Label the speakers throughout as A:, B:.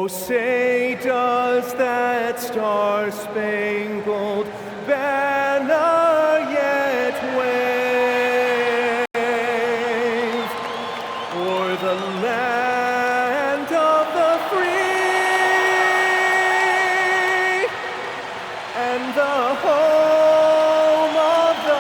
A: say does that star-spangled banner yet wave o'er the land of the free and the home of the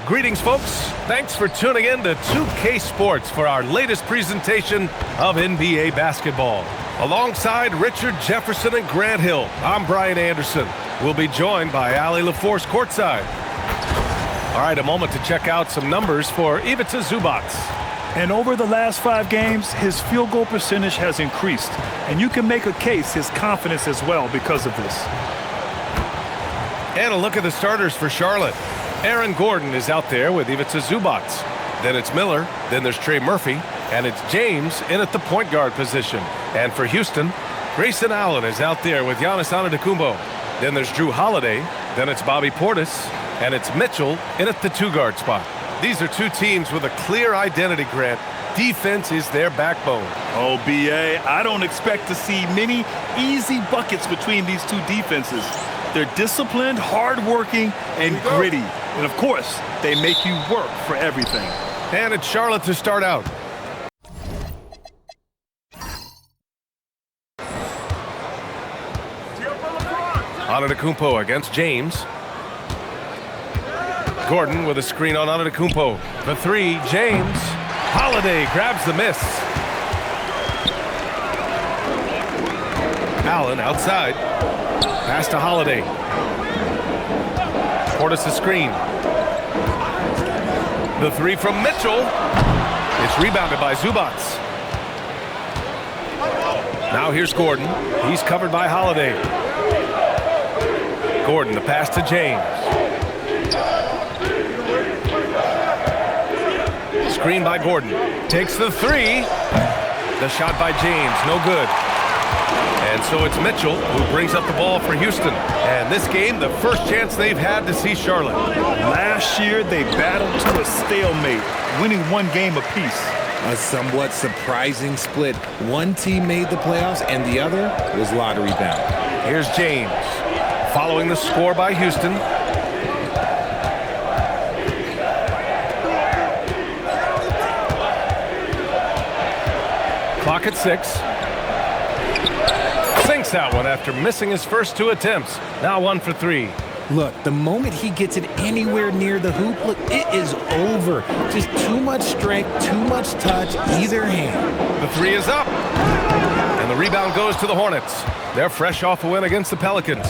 B: Greetings, folks. Thanks for tuning in to 2K Sports for our latest presentation of NBA basketball. Alongside Richard Jefferson and Grant Hill, I'm Brian Anderson. We'll be joined by Ali LaForce courtside. All right, a moment to check out some numbers for Ivica Zubac.
C: And over the last 5 games, his field goal percentage has increased. And you can make a case his confidence as well because of this.
B: And a look at the starters for Charlotte. Aaron Gordon is out there with Ivica Zubac. Then it's Miller, then there's Trey Murphy, and it's James in at the point guard position. And for Houston, Grayson Allen is out there with Giannis Antetokounmpo. Then there's Drew Holiday, then it's Bobby Portis, and it's Mitchell in at the 2-guard spot. These are 2 teams with a clear identity, Grant. Defense is their backbone.
C: Oh, BA, I don't expect to see many easy buckets between these 2 defenses. They're disciplined, hardworking, and gritty. And, of course, they make you work for everything.
B: And it's Charlotte to start out. Antetokounmpo against James. Gordon with a screen on Antetokounmpo. For 3, James. Holiday grabs the miss. Allen outside. Pass to Holiday. Portis a screen. The 3 from Mitchell. It's rebounded by Zubac. Now here's Gordon. He's covered by Holiday. Gordon, the pass to James. Screen by Gordon. Takes the 3. The shot by James, no good. And so it's Mitchell who brings up the ball for Houston. And this game, the first chance they've had to see Charlotte.
C: Last year, they battled to a stalemate, winning 1 game apiece.
D: A somewhat surprising split. One team made the playoffs and the other was lottery bound.
B: Here's James, following the score by Houston. Clock at 6. Sinks that one after missing his first 2 attempts. Now 1 for 3.
D: Look, the moment he gets it anywhere near the hoop, look, it is over. Just too much strength, too much touch, either hand.
B: The 3 is up. And the rebound goes to the Hornets. They're fresh off a win against the Pelicans.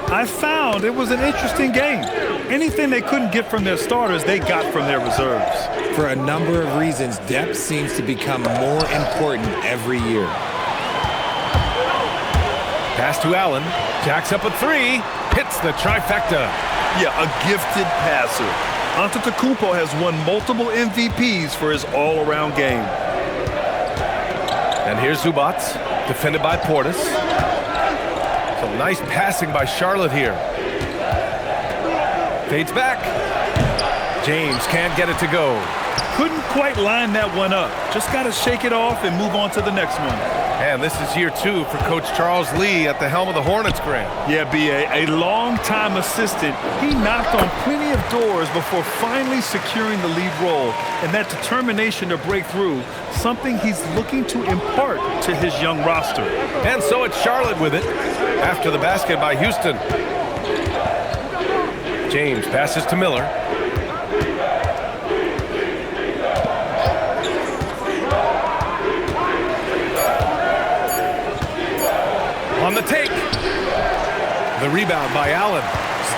C: I found it was an interesting game. Anything they couldn't get from their starters, they got from their reserves.
D: For a number of reasons, depth seems to become more important every year.
B: Pass to Allen. Jacks up a 3. Hits the trifecta.
C: Yeah, a gifted passer. Antetokounmpo has won multiple MVPs for his all-around game.
B: And here's Zubac, defended by Portis. Some nice passing by Charlotte here. Fades back. James can't get it to go.
C: Couldn't quite line that one up. Just got to shake it off and move on to the next one.
B: And this is year 2 for Coach Charles Lee at the helm of the Hornets, Grant.
C: Yeah, B.A., a long-time assistant. He knocked on plenty of doors before finally securing the lead role. And that determination to break through, something he's looking to impart to his young roster.
B: And so it's Charlotte with it after the basket by Houston. James passes to Miller. On the take. The rebound by Allen.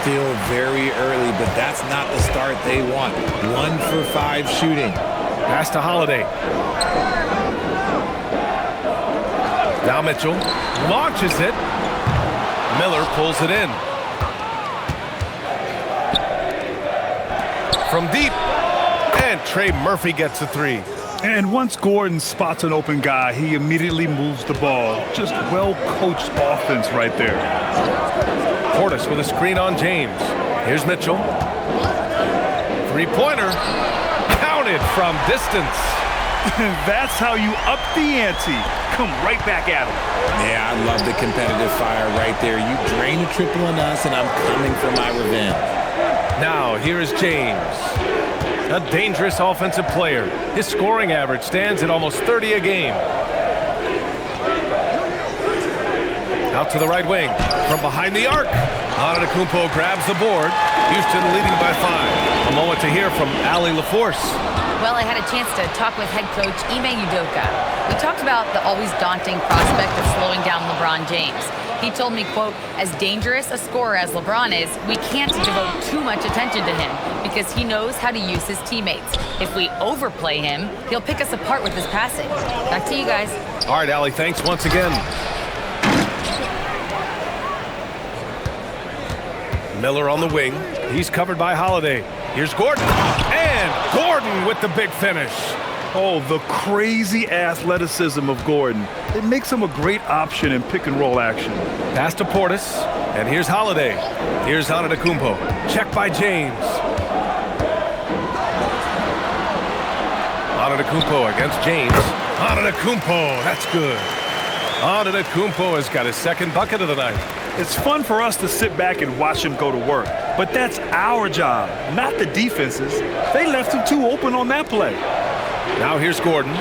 D: Still very early, but that's not the start they want. 1 for 5 shooting.
B: Pass to Holiday. Now Mitchell launches it. Miller pulls it in. From deep. And Trey Murphy gets a 3.
C: And once Gordon spots an open guy, he immediately moves the ball. Just well-coached offense right there.
B: Portis with a screen on James. Here's Mitchell. Three-pointer. Counted from distance.
C: That's how you up the ante. Come right back at him.
D: Yeah, I love the competitive fire right there. You drain a triple on us, and I'm coming for my revenge.
B: Now, here is James. A dangerous offensive player. His scoring average stands at almost 30 a game. Out to the right wing. From behind the arc. Antetokounmpo grabs the board. Houston leading by 5. A moment to hear from Allie LaForce.
E: Well, I had a chance to talk with head coach Ime Udoka. We talked about the always daunting prospect of slowing down LeBron James. He told me, quote, as dangerous a scorer as LeBron is, we can't devote too much attention to him because he knows how to use his teammates. If we overplay him, he'll pick us apart with his passing. Back to you guys.
B: All right, Allie, thanks once again. Miller on the wing. He's covered by Holiday. Here's Gordon. And Gordon with the big finish.
C: Oh, the crazy athleticism of Gordon. It makes him a great option in pick-and-roll action.
B: Pass to Portis. And here's Holiday. Here's Antetokounmpo. Check by James. Antetokounmpo against James. Antetokounmpo, that's good. Antetokounmpo has got his second bucket of the night.
C: It's fun for us to sit back and watch him go to work, but that's our job, not the defense's. They left him too open on that play.
B: Now here's Gordon.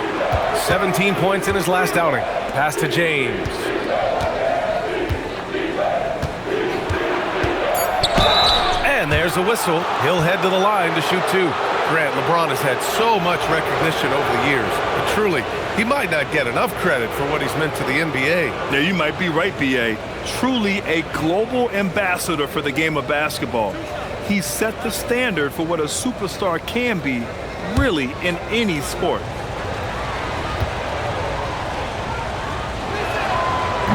B: 17 points in his last outing. Pass to James. And there's a whistle. He'll head to the line to shoot 2. Grant, LeBron has had so much recognition over the years, but truly, he might not get enough credit for what he's meant to the NBA.
C: Yeah, you might be right, B.A. Truly a global ambassador for the game of basketball. He set the standard for what a superstar can be, really, in any sport.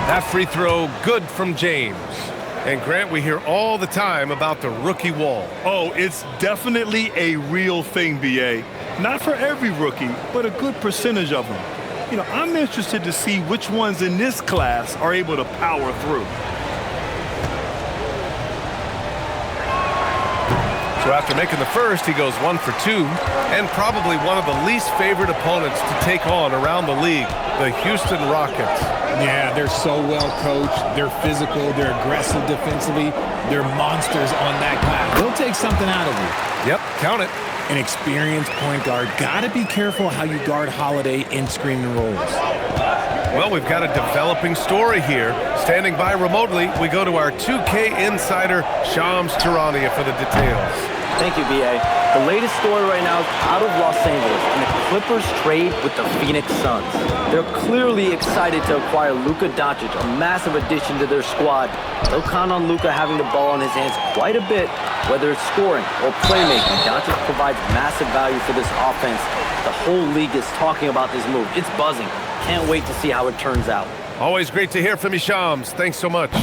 B: That free throw, good from James. And Grant, we hear all the time about the rookie wall.
C: Oh, it's definitely a real thing, B.A. Not for every rookie, but a good percentage of them. You know, I'm interested to see which ones in this class are able to power through.
B: So after making the first, he goes 1 for 2, and probably one of the least favored opponents to take on around the league, the Houston Rockets.
D: Yeah, they're so well coached. They're physical. They're aggressive defensively. They're monsters on that glass. They'll take something out of you.
B: Yep, count it.
D: An experienced point guard. Got to be careful how you guard Holiday in screen and rolls.
B: Well, we've got a developing story here. Standing by remotely, we go to our 2K insider, Shams Charania, for the details.
F: Thank you, B.A. The latest story right now is out of Los Angeles, and the Clippers trade with the Phoenix Suns. They're clearly excited to acquire Luka Doncic, a massive addition to their squad. They'll count on Luka having the ball in his hands quite a bit, whether it's scoring or playmaking. Doncic provides massive value for this offense. The whole league is talking about this move. It's buzzing. Can't wait to see how it turns out.
B: Always great to hear from you, Shams. Thanks so much.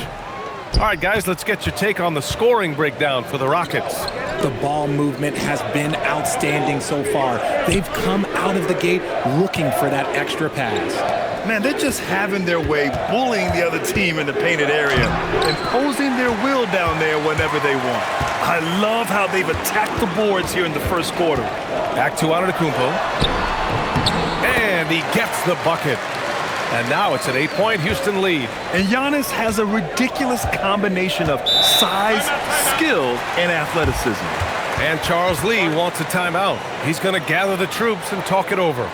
B: All right, guys, let's get your take on the scoring breakdown for the Rockets.
D: The ball movement has been outstanding so far. They've come out of the gate looking for that extra pass.
C: Man, they're just having their way, bullying the other team in the painted area, imposing their will down there whenever they want. I love how they've attacked the boards here in the first quarter.
B: Back to Antetokounmpo. And he gets the bucket. And now it's an 8-point Houston lead.
C: And Giannis has a ridiculous combination of size, skill, and athleticism.
B: And Charles Lee wants a timeout. He's going to gather the troops and talk it over.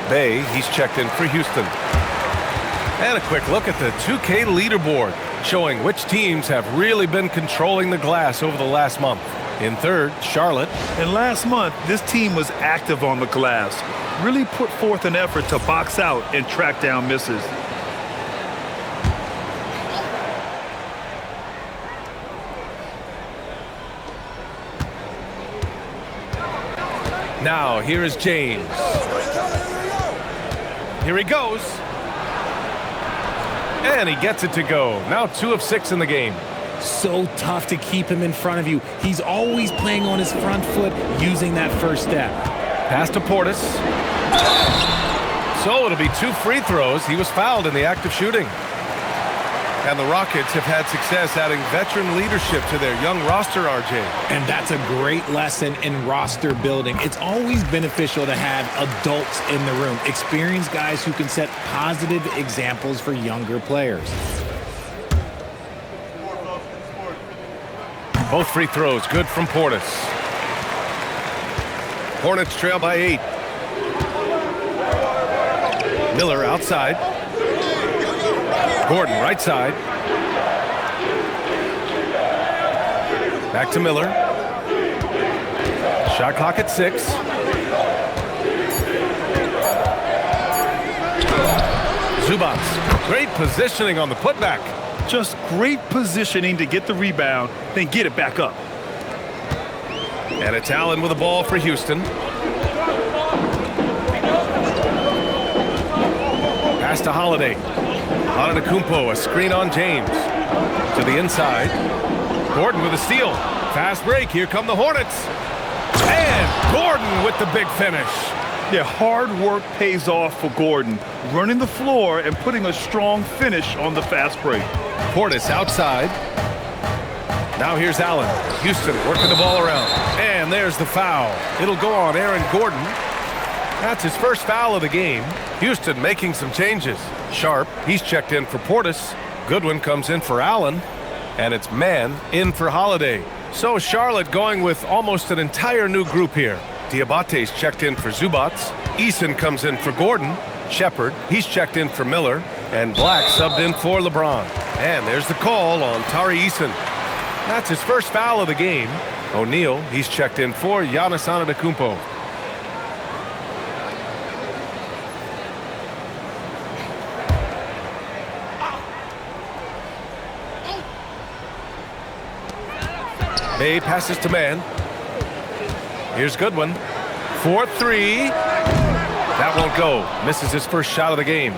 B: Bay, he's checked in for Houston. And a quick look at the 2K leaderboard, showing which teams have really been controlling the glass over the last month. In third, Charlotte.
C: And last month, this team was active on the glass, really put forth an effort to box out and track down misses.
B: Now, here is James. Here he goes. And he gets it to go. Now 2 of 6 in the game.
D: So tough to keep him in front of you. He's always playing on his front foot, using that first step.
B: Pass to Portis. So it'll be 2 free throws. He was fouled in the act of shooting. And the Rockets have had success adding veteran leadership to their young roster, RJ.
D: And that's a great lesson in roster building. It's always beneficial to have adults in the room, experienced guys who can set positive examples for younger players.
B: Both free throws good from Portis. Hornets trail by 8. Miller outside. Gordon right side. Back to Miller. Shot clock at 6. Zubats. Great positioning on the putback.
C: Just great positioning to get the rebound, then get it back up.
B: And it's Allen with the ball for Houston. Pass to Holiday. Antetokounmpo, a screen on James. To the inside. Gordon with a steal. Fast break. Here come the Hornets. And Gordon with the big finish.
C: Yeah, hard work pays off for Gordon, running the floor and putting a strong finish on the fast break.
B: Portis outside. Now here's Allen. Houston working the ball around. And there's the foul. It'll go on Aaron Gordon. That's his first foul of the game. Houston making some changes. Sharp, he's checked in for Portis. Goodwin comes in for Allen. And it's Mann in for Holiday. So Charlotte going with almost an entire new group here. Diabate's checked in for Zubats. Eason comes in for Gordon. Shepard, he's checked in for Miller. And Black subbed in for LeBron. And there's the call on Tari Eason. That's his first foul of the game. O'Neal, he's checked in for Giannis Antetokounmpo. Bay passes to Mann. Here's Goodwin. 4-3. That won't go. Misses his first shot of the game.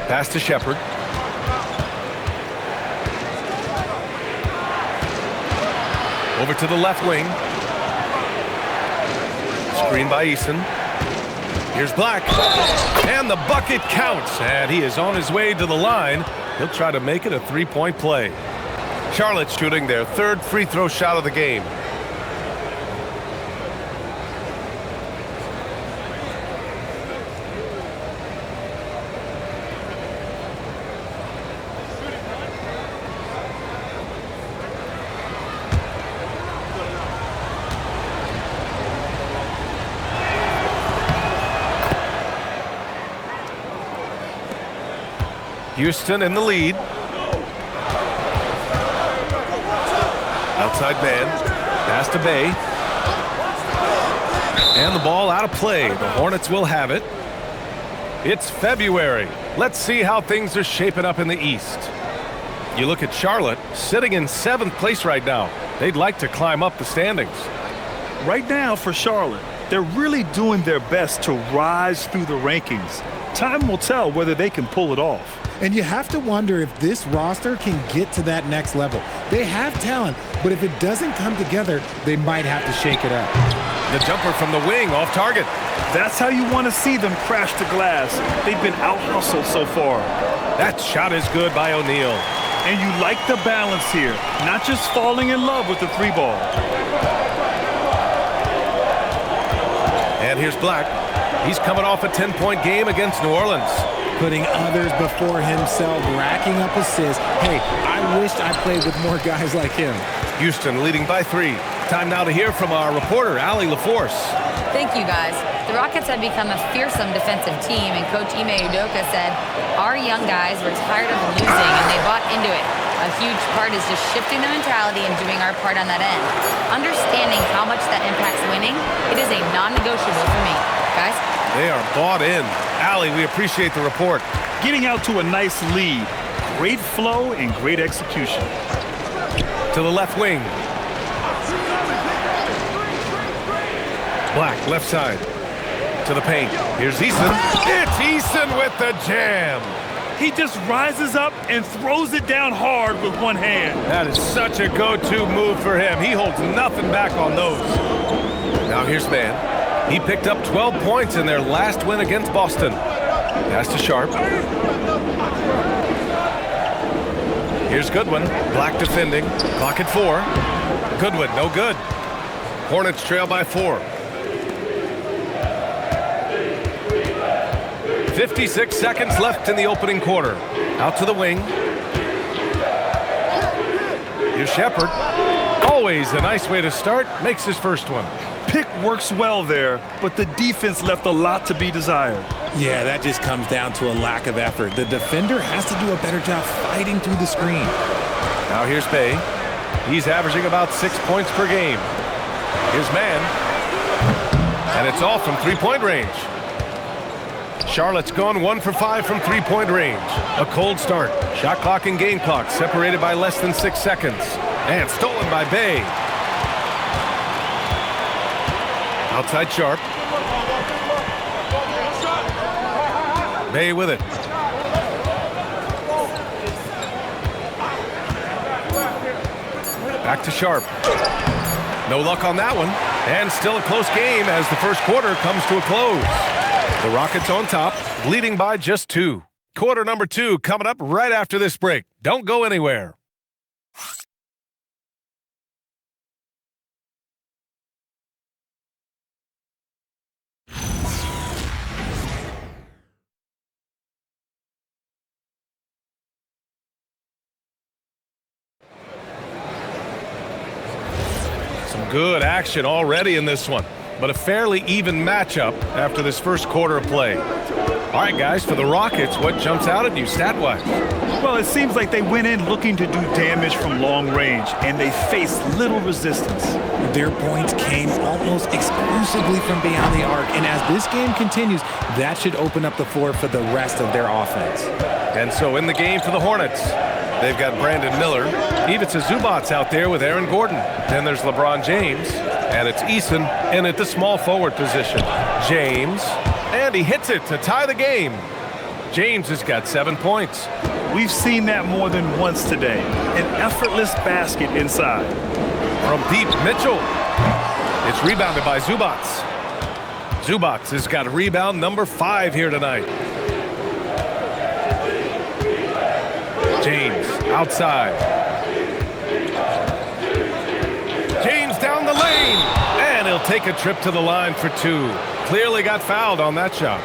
B: Pass to Shepard. Over to the left wing. Screen by Eason. Here's Black. And the bucket counts. And he is on his way to the line. He'll try to make it a three-point play. Charlotte shooting their third free throw shot of the game. Houston in the lead. Outside man. Pass to Bay. And the ball out of play. The Hornets will have it. It's February. Let's see how things are shaping up in the East. You look at Charlotte, sitting in 7th place right now. They'd like to climb up the standings.
C: Right now for Charlotte, they're really doing their best to rise through the rankings. Time will tell whether they can pull it off.
D: And you have to wonder if this roster can get to that next level. They have talent, but if it doesn't come together, they might have to shake it up.
B: The jumper from the wing off target.
C: That's how you want to see them crash the glass. They've been out-hustled so far.
B: That shot is good by O'Neal.
C: And you like the balance here, not just falling in love with the three ball.
B: And here's Black. He's coming off a 10-point game against New Orleans.
D: Putting others before himself, racking up assists. Hey, I wished I played with more guys like him.
B: Houston leading by 3. Time now to hear from our reporter, Allie LaForce.
E: Thank you, guys. The Rockets have become a fearsome defensive team, and Coach Ime Udoka said, our young guys were tired of losing, and they bought into it. A huge part is just shifting the mentality and doing our part on that end. Understanding how much that impacts winning, it is a non-negotiable for me. Guys?
B: They are bought in. Allie, we appreciate the report.
C: Getting out to a nice lead. Great flow and great execution.
B: To the left wing. Black, left side. To the paint. Here's Eason. It's Eason with the jam.
C: He just rises up and throws it down hard with one hand.
B: That is such a go-to move for him. He holds nothing back on those. Now here's Mann. He picked up 12 points in their last win against Boston. Pass to Sharp. Here's Goodwin. Black defending. Clock at 4. Goodwin, no good. Hornets trail by 4. 56 seconds left in the opening quarter. Out to the wing. Here's Shepard. Always a nice way to start. Makes his first one.
C: Pick works well there, but the defense left a lot to be desired.
D: Yeah, that just comes down to a lack of effort. The defender has to do a better job fighting through the screen.
B: Now here's Bay. He's averaging about 6 points per game. Here's Mann. And it's off from three-point range. Charlotte's gone 1 for 5 from three-point range. A cold start. Shot clock and game clock separated by less than 6 seconds. And stolen by Bay. Outside Sharp. Bay with it. Back to Sharp. No luck on that one. And still a close game as the first quarter comes to a close. The Rockets on top, leading by just 2. Quarter number 2 coming up right after this break. Don't go anywhere. Some good action already in this one, but a fairly even matchup after this first quarter of play. All right, guys, for the Rockets, what jumps out at you stat-wise?
C: Well, it seems like they went in looking to do damage from long range, and they faced little resistance.
D: Their points came almost exclusively from beyond the arc, and as this game continues, that should open up the floor for the rest of their offense.
B: And so in the game for the Hornets, they've got Brandon Miller. Ivica Zubac's out there with Aaron Gordon. Then there's LeBron James, and it's Eason in at the small forward position. James, and he hits it to tie the game. James has got 7 points.
C: We've seen that more than once today. An effortless basket inside.
B: From deep, Mitchell. It's rebounded by Zubac. Zubac has got rebound number 5 here tonight. James outside. James down the lane. And he'll take a trip to the line for 2. Clearly got fouled on that shot.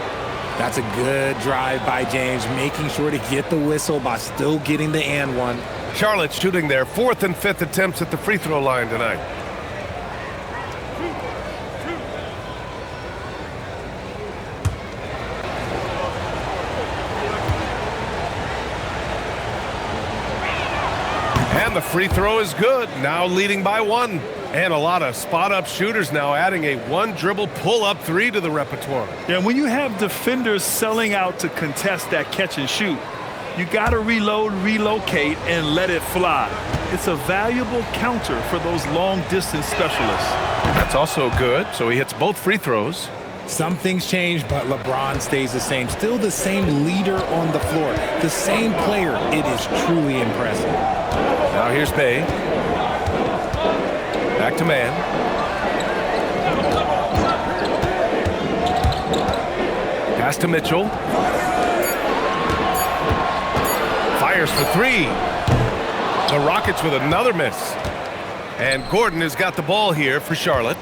D: That's a good drive by James, making sure to get the whistle by still getting the and one.
B: Charlotte shooting their 4th and 5th attempts at the free throw line tonight. And the free throw is good, now leading by 1. And a lot of spot-up shooters now adding a one-dribble pull-up 3 to the repertoire.
C: Yeah, when you have defenders selling out to contest that catch and shoot, you got to reload, relocate, and let it fly. It's a valuable counter for those long-distance specialists.
B: That's also good, so he hits both free throws.
D: Some things change, but LeBron stays the same. Still the same leader on the floor. The same player. It is truly impressive.
B: Now here's Bay. Back to Mann. Pass to Mitchell. Fires for 3. The Rockets with another miss. And Gordon has got the ball here for Charlotte.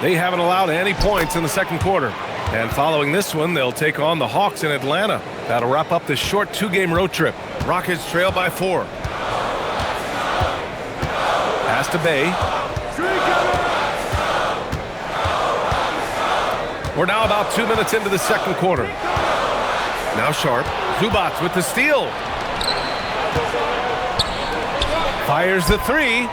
B: They haven't allowed any points in the second quarter. And following this one, they'll take on the Hawks in Atlanta. That'll wrap up this short 2-game road trip. Rockets trail by 4. Pass to Bay. We're now about 2 minutes into the second quarter. Now Sharp. Zubats with the steal. Fires the three.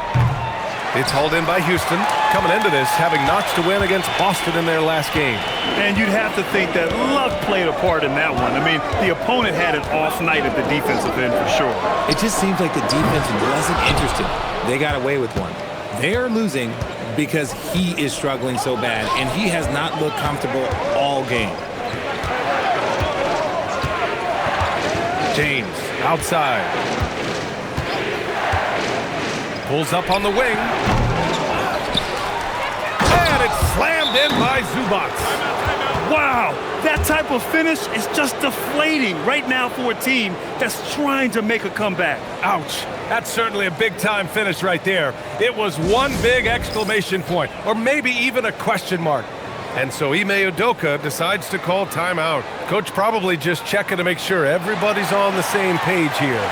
B: It's hauled in by Houston. Coming into this, having notched a win against Boston in their last game.
C: And you'd have to think that luck played a part in that one. I mean, the opponent had an off night at the defensive end for sure.
D: It just seems like the defense wasn't interested. They got away with one. They are losing because he is struggling so bad, and he has not looked comfortable all game.
B: James outside. Pulls up on the wing. And it's slammed in by Zubats.
C: Wow, that type of finish is just deflating right now for a team that's trying to make a comeback.
B: Ouch. That's certainly a big-time finish right there. It was one big exclamation point, or maybe even a question mark. And so Ime Udoka decides to call timeout. Coach probably just checking to make sure everybody's on the same page here.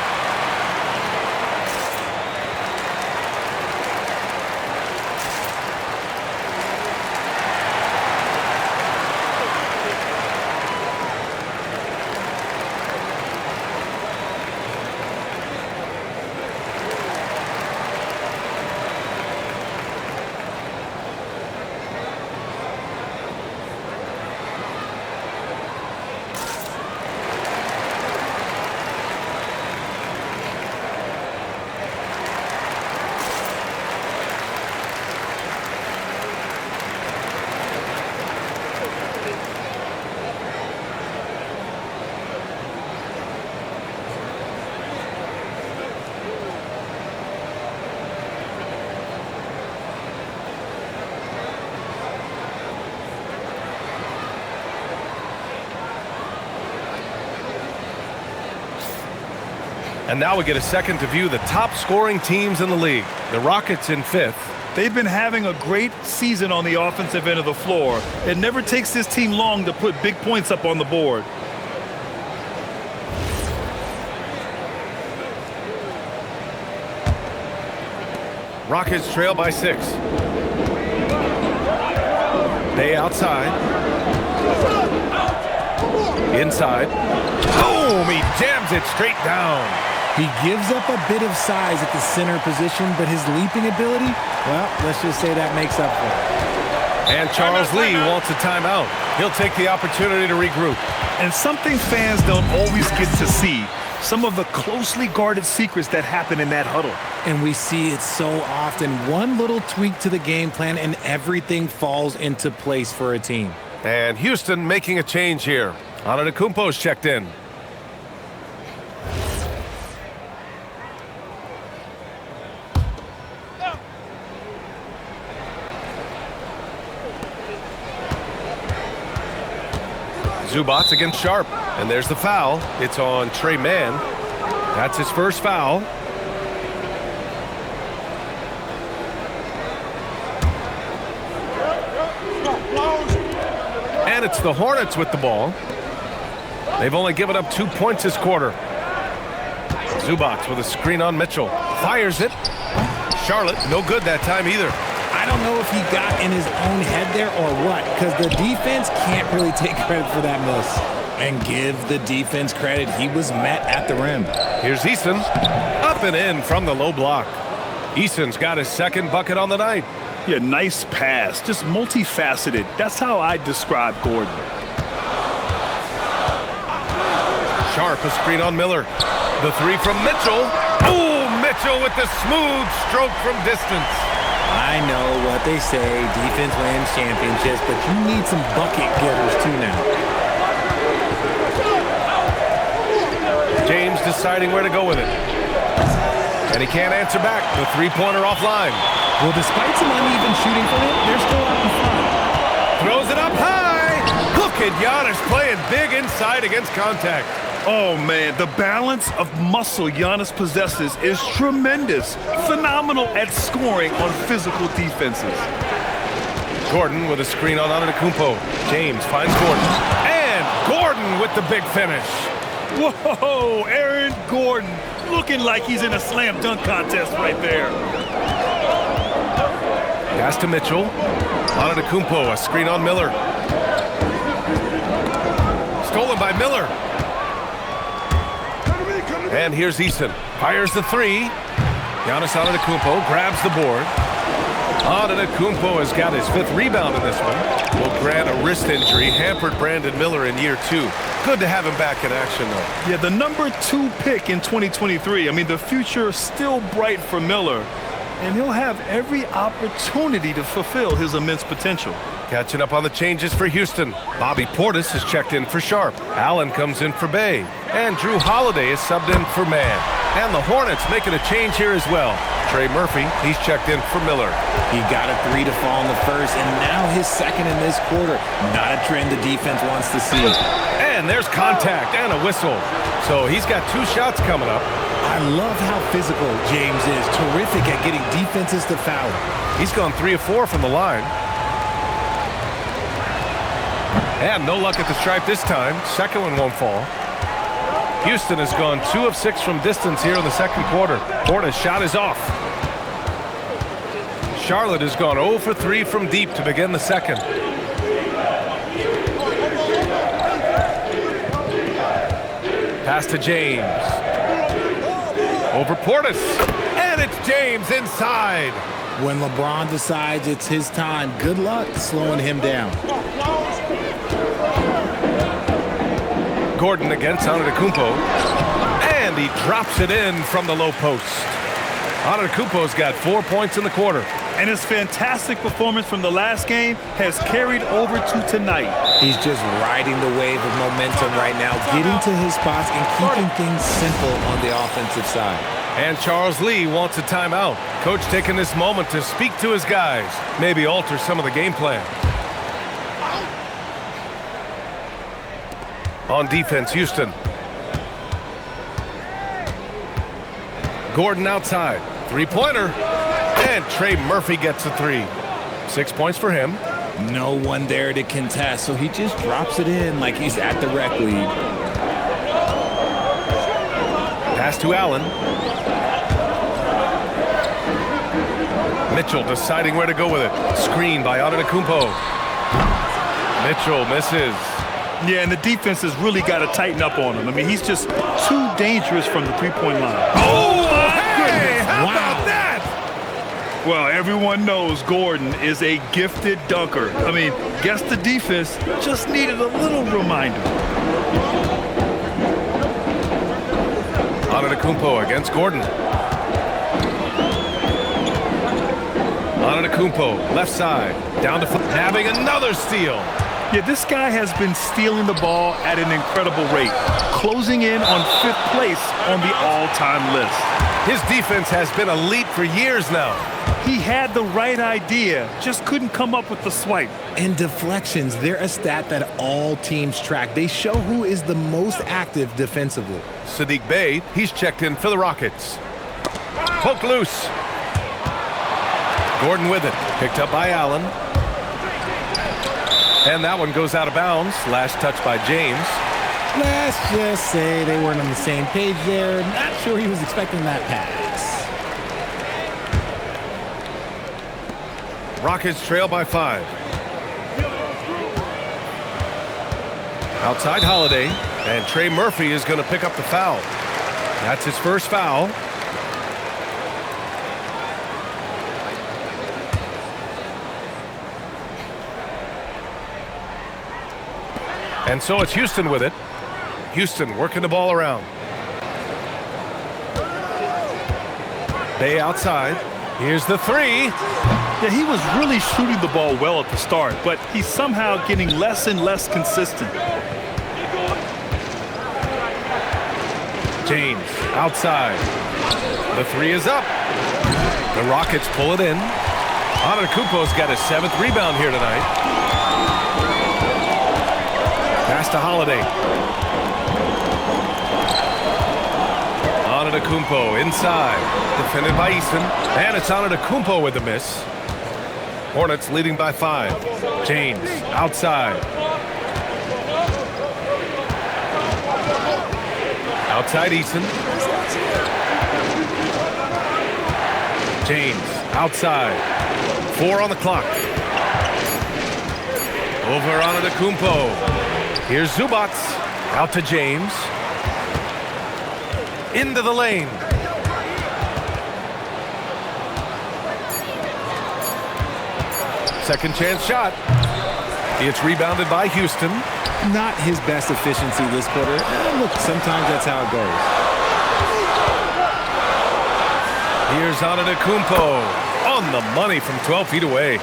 B: And now we get a second to view the top scoring teams in the league. The Rockets in 5th.
C: They've been having a great season on the offensive end of the floor. It never takes this team long to put big points up on the board.
B: Rockets trail by 6. Bay outside. Inside. Boom! He jams it straight down.
D: He gives up a bit of size at the center position, but his leaping ability, well, let's just say that makes up for it.
B: And Charles Lee wants a timeout. He'll take the opportunity to regroup.
C: And something fans don't always get to see, some of the closely guarded secrets that happen in that huddle.
D: And we see it so often. One little tweak to the game plan and everything falls into place for a team.
B: And Houston making a change here. Antetokounmpo's checked in. Zubats against Sharp. And there's the foul. It's on Trey Mann. That's his first foul. And it's the Hornets with the ball. They've only given up 2 points this quarter. Zubats with a screen on Mitchell. Fires it. Charlotte, no good that time either.
D: I don't know if he got in his own head there or what, because the defense can't really take credit for that miss. And give the defense credit, he was met at the rim.
B: Here's Eason. Up and in from the low block. Eason's got his second bucket on the night.
C: Yeah, nice pass. Just multifaceted. That's how I describe Gordon.
B: Sharp, a screen on Miller. The three from Mitchell. Oh, Mitchell with the smooth stroke from distance.
D: I know what they say, defense wins championships, but you need some bucket getters too now.
B: James deciding where to go with it. And he can't answer back. The three-pointer offline.
D: Well, despite some uneven shooting from him, they're still out in front.
B: Throws it up high. Look at Giannis playing big inside against contact.
C: Oh, man, the balance of muscle Giannis possesses is tremendous. Phenomenal at scoring on physical defenses.
B: Gordon with a screen on Antetokounmpo. James finds Gordon. And Gordon with the big finish.
C: Whoa, Aaron Gordon looking like he's in a slam dunk contest right there.
B: Pass to Mitchell. Antetokounmpo, a screen on Miller. Stolen by Miller. And here's Eason. Fires the three. Giannis Antetokounmpo grabs the board. Antetokounmpo has got his 5th rebound in this one. Will grant a wrist injury, hampered Brandon Miller in year 2. Good to have him back in action, though.
C: Yeah, the number 2 pick in 2023. I mean, the future is still bright for Miller, and he'll have every opportunity to fulfill his immense potential.
B: Catching up on the changes for Houston. Bobby Portis is checked in for Sharp. Allen comes in for Bay. And Drew Holiday is subbed in for Mann. And the Hornets making a change here as well. Trey Murphy, he's checked in for Miller.
D: He got a 3 to fall in the first, and now his 2nd in this quarter. Not a trend the defense wants to see.
B: And there's contact and a whistle. So he's got 2 shots coming up.
D: I love how physical James is. Terrific at getting defenses to foul.
B: He's gone 3 of 4 from the line. And no luck at the stripe this time. 2nd one won't fall. Houston has gone 2 of 6 from distance here in the 2nd quarter. Portis' shot is off. Charlotte has gone 0 for 3 from deep to begin the 2nd. Pass to James. Over Portis. And it's James inside.
D: When LeBron decides it's his time, good luck slowing him down.
B: Gordon against Antetokounmpo. And he drops it in from the low post. Antetokounmpo's got 4 points in the quarter.
C: And his fantastic performance from the last game has carried over to tonight.
D: He's just riding the wave of momentum right now, getting to his spots and keeping things simple on the offensive side.
B: And Charles Lee wants a timeout. Coach taking this moment to speak to his guys, maybe alter some of the game plan. On defense, Houston. Gordon outside. 3-pointer. And Trey Murphy gets a 3. 6 points for him.
D: No one there to contest, so he just drops it in like he's at the rec league.
B: Pass to Allen. Mitchell deciding where to go with it. Screen by Antetokounmpo. Mitchell misses.
C: Yeah, and the defense has really got to tighten up on him. I mean, he's just too dangerous from the 3-point line.
B: Oh, my goodness. How about that?
C: Well, everyone knows Gordon is a gifted dunker. I mean, guess the defense just needed a little reminder.
B: Antetokounmpo against Gordon. Antetokounmpo, left side, down to nabbing another steal.
C: Yeah, this guy has been stealing the ball at an incredible rate, closing in on 5th place on the all-time list.
B: His defense has been elite for years now.
C: He had the right idea, just couldn't come up with the swipe.
D: And deflections, they're a stat that all teams track. They show who is the most active defensively.
B: Saddiq Bey, he's checked in for the Rockets. Poked loose. Gordon with it, picked up by Allen. And that one goes out of bounds. Last touch by James.
D: Let's just say they weren't on the same page there. Not sure he was expecting that pass.
B: Rockets trail by 5. Outside Holiday. And Trey Murphy is going to pick up the foul. That's his first foul. And so it's Houston with it. Houston working the ball around. Bay outside. Here's the 3.
C: Yeah, he was really shooting the ball well at the start, but he's somehow getting less and less consistent.
B: James outside. The 3 is up. The Rockets pull it in. Antetokounmpo's got his 7th rebound here tonight. Pass to Holiday. Antetokounmpo inside. Defended by Eason. And it's Antetokounmpo with the miss. Hornets leading by 5. James outside. Outside Eason. James outside. 4 on the clock. Over Antetokounmpo. Here's Zubats. Out to James. Into the lane. Second chance shot. It's rebounded by Houston.
D: Not his best efficiency this quarter. Look, sometimes that's how it goes.
B: Here's Antetokounmpo on the money from 12 feet away.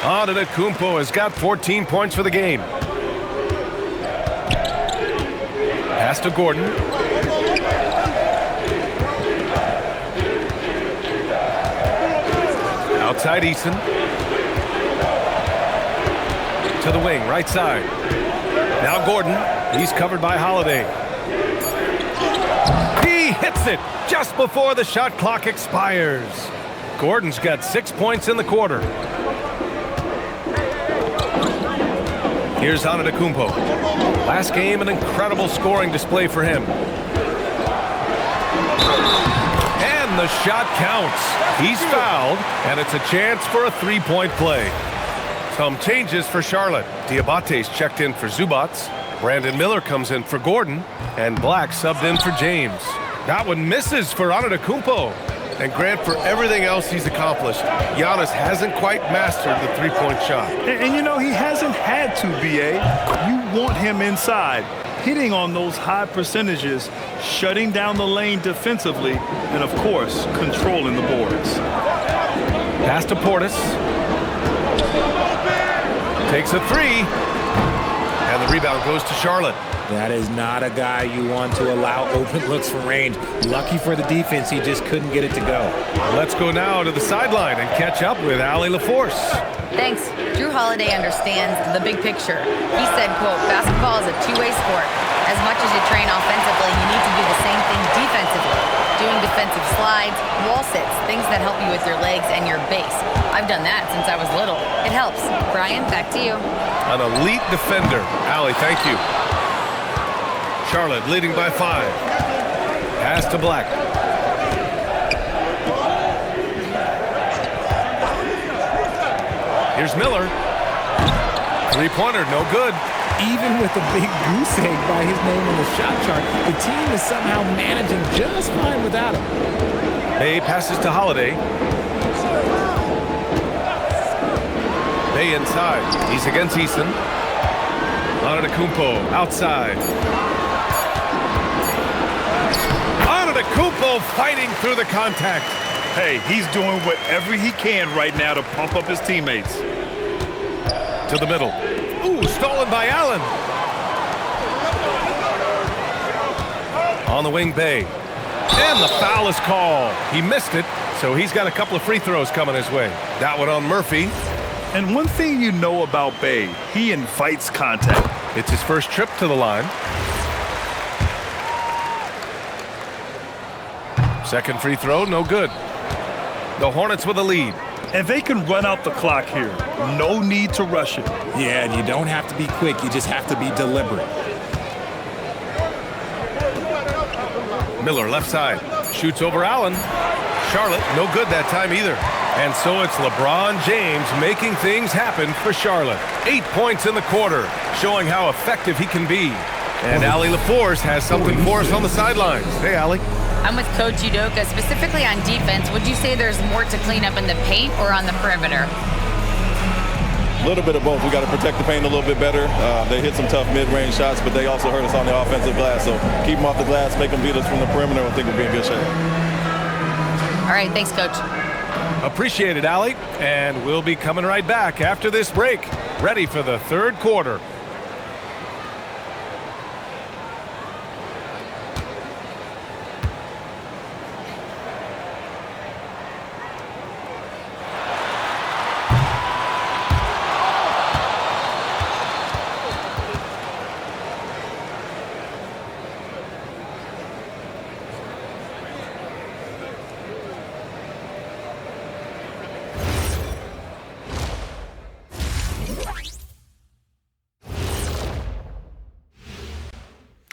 B: Antetokounmpo has got 14 points for the game. Pass to Gordon. Outside Eason. To the wing, right side. Now Gordon. He's covered by Holiday. He hits it just before the shot clock expires. Gordon's got 6 points in the quarter. Here's Antetokounmpo. Last game, an incredible scoring display for him. And the shot counts. He's fouled, and it's a chance for a three-point play. Some changes for Charlotte. Diabate's checked in for Zubats. Brandon Miller comes in for Gordon, and Black subbed in for James. That one misses for Antetokounmpo. And Grant, for everything else he's accomplished, Giannis hasn't quite mastered the three-point shot.
C: And you know, he hasn't had to, B.A. You want him inside, hitting on those high percentages, shutting down the lane defensively, and, of course, controlling the boards.
B: Pass to Portis. Takes a three. And the rebound goes to Charlotte.
D: That is not a guy you want to allow open looks from range. Lucky for the defense, he just couldn't get it to go.
B: Let's go now to the sideline and catch up with Allie LaForce.
E: Thanks. Drew Holiday understands the big picture. He said, quote, basketball is a two-way sport. As much as you train offensively, you need to do the same thing defensively. Doing defensive slides, wall sits, things that help you with your legs and your base. I've done that since I was little. It helps. Brian, back to you.
B: An elite defender. Allie, thank you. Charlotte leading by 5. Pass to Black. Here's Miller. Three-pointer, no good.
D: Even with a big goose egg by his name on the shot chart, the team is somehow managing just fine without him.
B: Bay passes to Holiday. Bay inside. He's against Eason. Antetokounmpo outside. Antetokounmpo fighting through the contact.
C: Hey, he's doing whatever he can right now to pump up his teammates.
B: To the middle. Ooh, stolen by Allen. On the wing, Bay. And the foul is called. He missed it, so he's got a couple of free throws coming his way. That one on Murphy.
C: And one thing you know about Bay, he invites contact.
B: It's his first trip to the line. Second free throw, no good. The Hornets with a lead.
C: And they can run out the clock here. No need to rush it.
D: Yeah, and you don't have to be quick. You just have to be deliberate.
B: Miller left side. Shoots over Allen. Charlotte, no good that time either. And so it's LeBron James making things happen for Charlotte. 8 points in the quarter, showing how effective he can be. And Allie LaForce has something for us on the sidelines. Hey, Allie.
E: I'm with Coach Udoka. Specifically on defense, would you say there's more to clean up in the paint or on the perimeter?
G: A little bit of both. We got to protect the paint a little bit better. They hit some tough mid-range shots, but they also hurt us on the offensive glass. So keep them off the glass, make them beat us from the perimeter. I think we'll be in good shape.
E: All right, thanks, Coach.
B: Appreciate it, Allie. And we'll be coming right back after this break. Ready for the third quarter.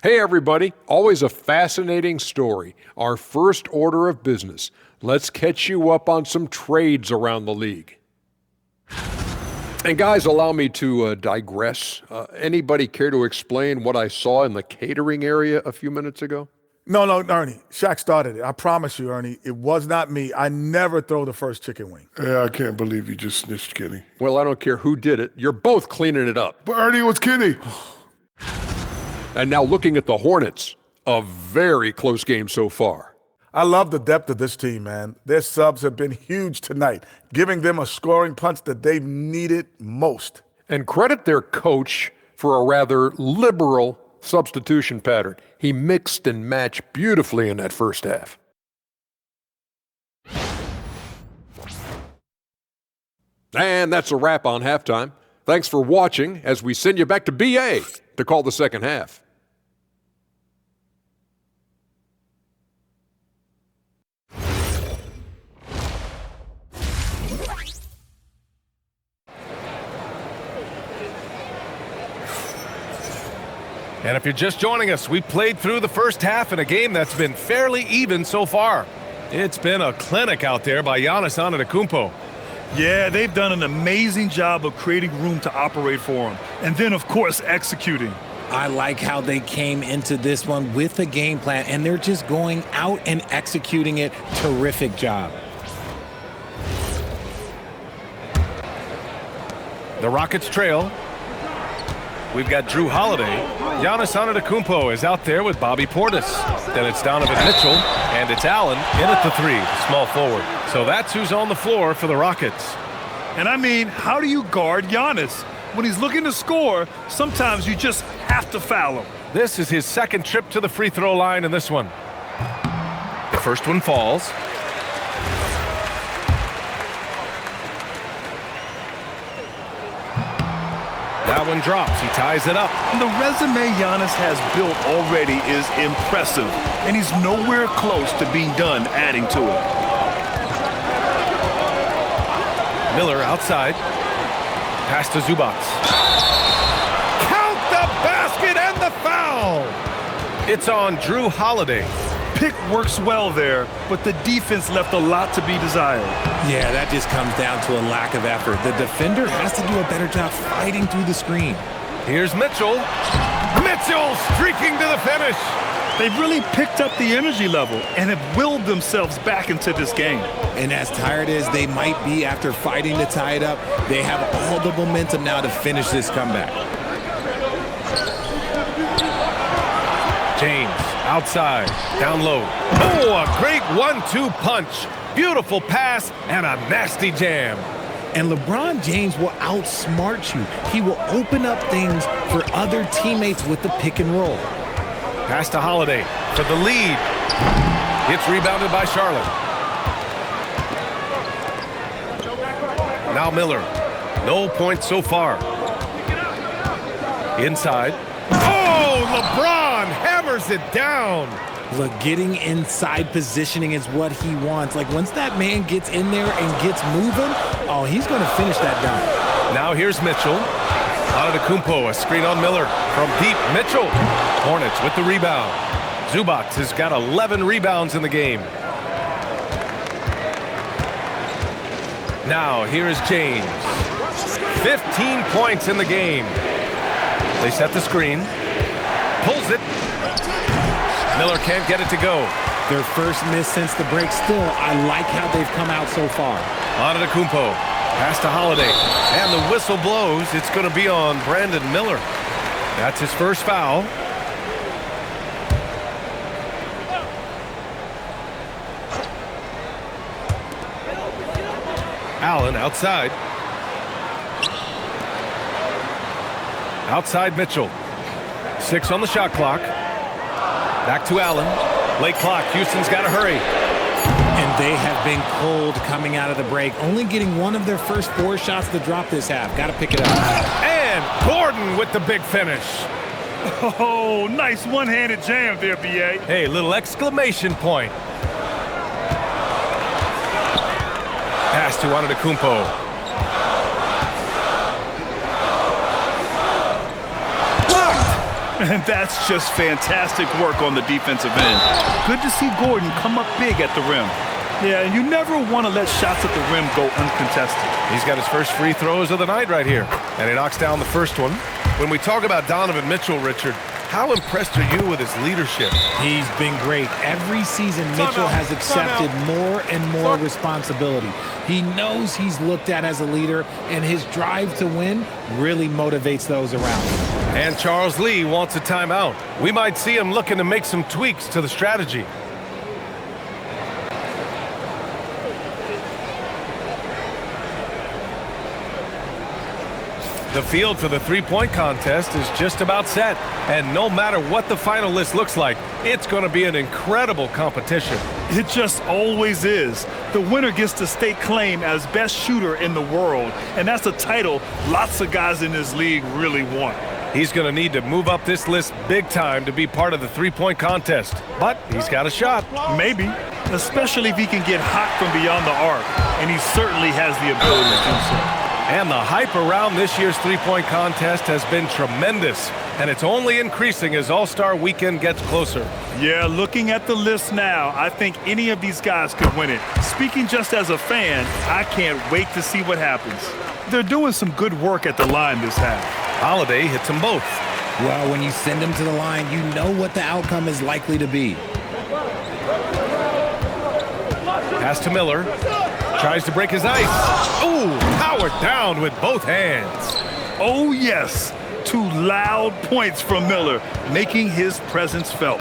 H: Hey everybody, always a fascinating story. Our first order of business. Let's catch you up on some trades around the league. And guys, allow me to digress. Anybody care to explain what I saw in the catering area a few minutes ago?
I: No, Ernie. Shaq started it. I promise you, Ernie, it was not me. I never throw the first chicken wing.
J: Yeah, I can't believe you just snitched Kenny.
H: Well, I don't care who did it. You're both cleaning it up.
J: But Ernie, it was Kenny.
H: And now looking at the Hornets, a very close game so far.
I: I love the depth of this team, man. Their subs have been huge tonight, giving them a scoring punch that they've needed most.
H: And credit their coach for a rather liberal substitution pattern. He mixed and matched beautifully in that first half. And that's a wrap on halftime. Thanks for watching as we send you back to BA to call the second half.
B: And if you're just joining us, we played through the first half in a game that's been fairly even so far. It's been a clinic out there by Giannis Antetokounmpo.
C: Yeah, they've done an amazing job of creating room to operate for him. And then, of course, executing.
D: I like how they came into this one with a game plan, and they're just going out and executing it. Terrific job.
B: The Rockets trail. We've got Drew Holiday. Giannis Antetokounmpo is out there with Bobby Portis. Then it's Donovan Mitchell, and it's Allen in at the 3, small forward. So that's who's on the floor for the Rockets.
C: And I mean, how do you guard Giannis? When he's looking to score, sometimes you just have to foul him.
B: This is his second trip to the free throw line in this one. The first one falls. That one drops. He ties it up.
C: And the resume Giannis has built already is impressive, and he's nowhere close to being done adding to it.
B: Miller outside. Pass to Zubac. Count the basket and the foul! It's on Drew Holiday.
C: Pick works well there, but the defense left a lot to be desired.
D: Yeah, that just comes down to a lack of effort. The defender has to do a better job fighting through the screen.
B: Here's Mitchell. Mitchell streaking to the finish.
C: They've really picked up the energy level and have willed themselves back into this game.
D: And as tired as they might be after fighting to tie it up, they have all the momentum now to finish this comeback.
B: James outside, down low. Oh, a great 1-2 punch. Beautiful pass and a nasty jam.
D: And LeBron James will outsmart you. He will open up things for other teammates with the pick and roll.
B: Pass to Holiday for the lead. It's rebounded by Charlotte. Now Miller. No points so far. Inside. Oh, LeBron hammers it down.
D: Look, getting inside positioning is what he wants. Like, once that man gets in there and gets moving, oh, he's going to finish that down.
B: Now here's Mitchell. Antetokounmpo, a screen on Miller. From deep, Mitchell. Hornets with the rebound. Zubac has got 11 rebounds in the game. Now here is James. 15 points in the game. They set the screen. Pulls it. Miller can't get it to go.
D: Their first miss since the break. Still, I like how they've come out so far.
B: Antetokounmpo. Pass to Holiday. And the whistle blows. It's going to be on Brandon Miller. That's his first foul. Allen outside. Outside Mitchell. 6 on the shot clock. Back to Allen. Late clock. Houston's got to hurry.
D: And they have been cold coming out of the break. Only getting one of their first 4 shots to drop this half. Got to pick it up.
B: And Gordon with the big finish.
C: Oh, nice one-handed jam there, B.A.
B: Hey, little exclamation point. Pass to Antetokounmpo.
C: And that's just fantastic work on the defensive end. Good to see Gordon come up big at the rim. Yeah, and you never want to let shots at the rim go uncontested.
B: He's got his first free throws of the night right here. And he knocks down the first one. When we talk about Donovan Mitchell, Richard, how impressed are you with his leadership?
D: He's been great. Every season, Mitchell has accepted more and more responsibility. He knows he's looked at as a leader, and his drive to win really motivates those around him.
B: And Charles Lee wants a timeout. We might see him looking to make some tweaks to the strategy. The field for the three-point contest is just about set. And no matter what the final list looks like, it's going to be an incredible competition.
C: It just always is. The winner gets to stake claim as best shooter in the world. And that's a title lots of guys in this league really want.
B: He's going to need to move up this list big time to be part of the three-point contest. But he's got a shot.
C: Maybe, especially if he can get hot from beyond the arc. And he certainly has the ability to do so.
B: And the hype around this year's three-point contest has been tremendous, and it's only increasing as All-Star Weekend gets closer.
C: Yeah, looking at the list now, I think any of these guys could win it. Speaking just as a fan, I can't wait to see what happens. They're doing some good work at the line this half.
B: Holiday hits them both.
D: Well, when you send them to the line, you know what the outcome is likely to be.
B: Pass to Miller. Tries to break his ice. Ooh, powered down with both hands.
C: Oh, yes. 2 loud points from Miller, making his presence felt.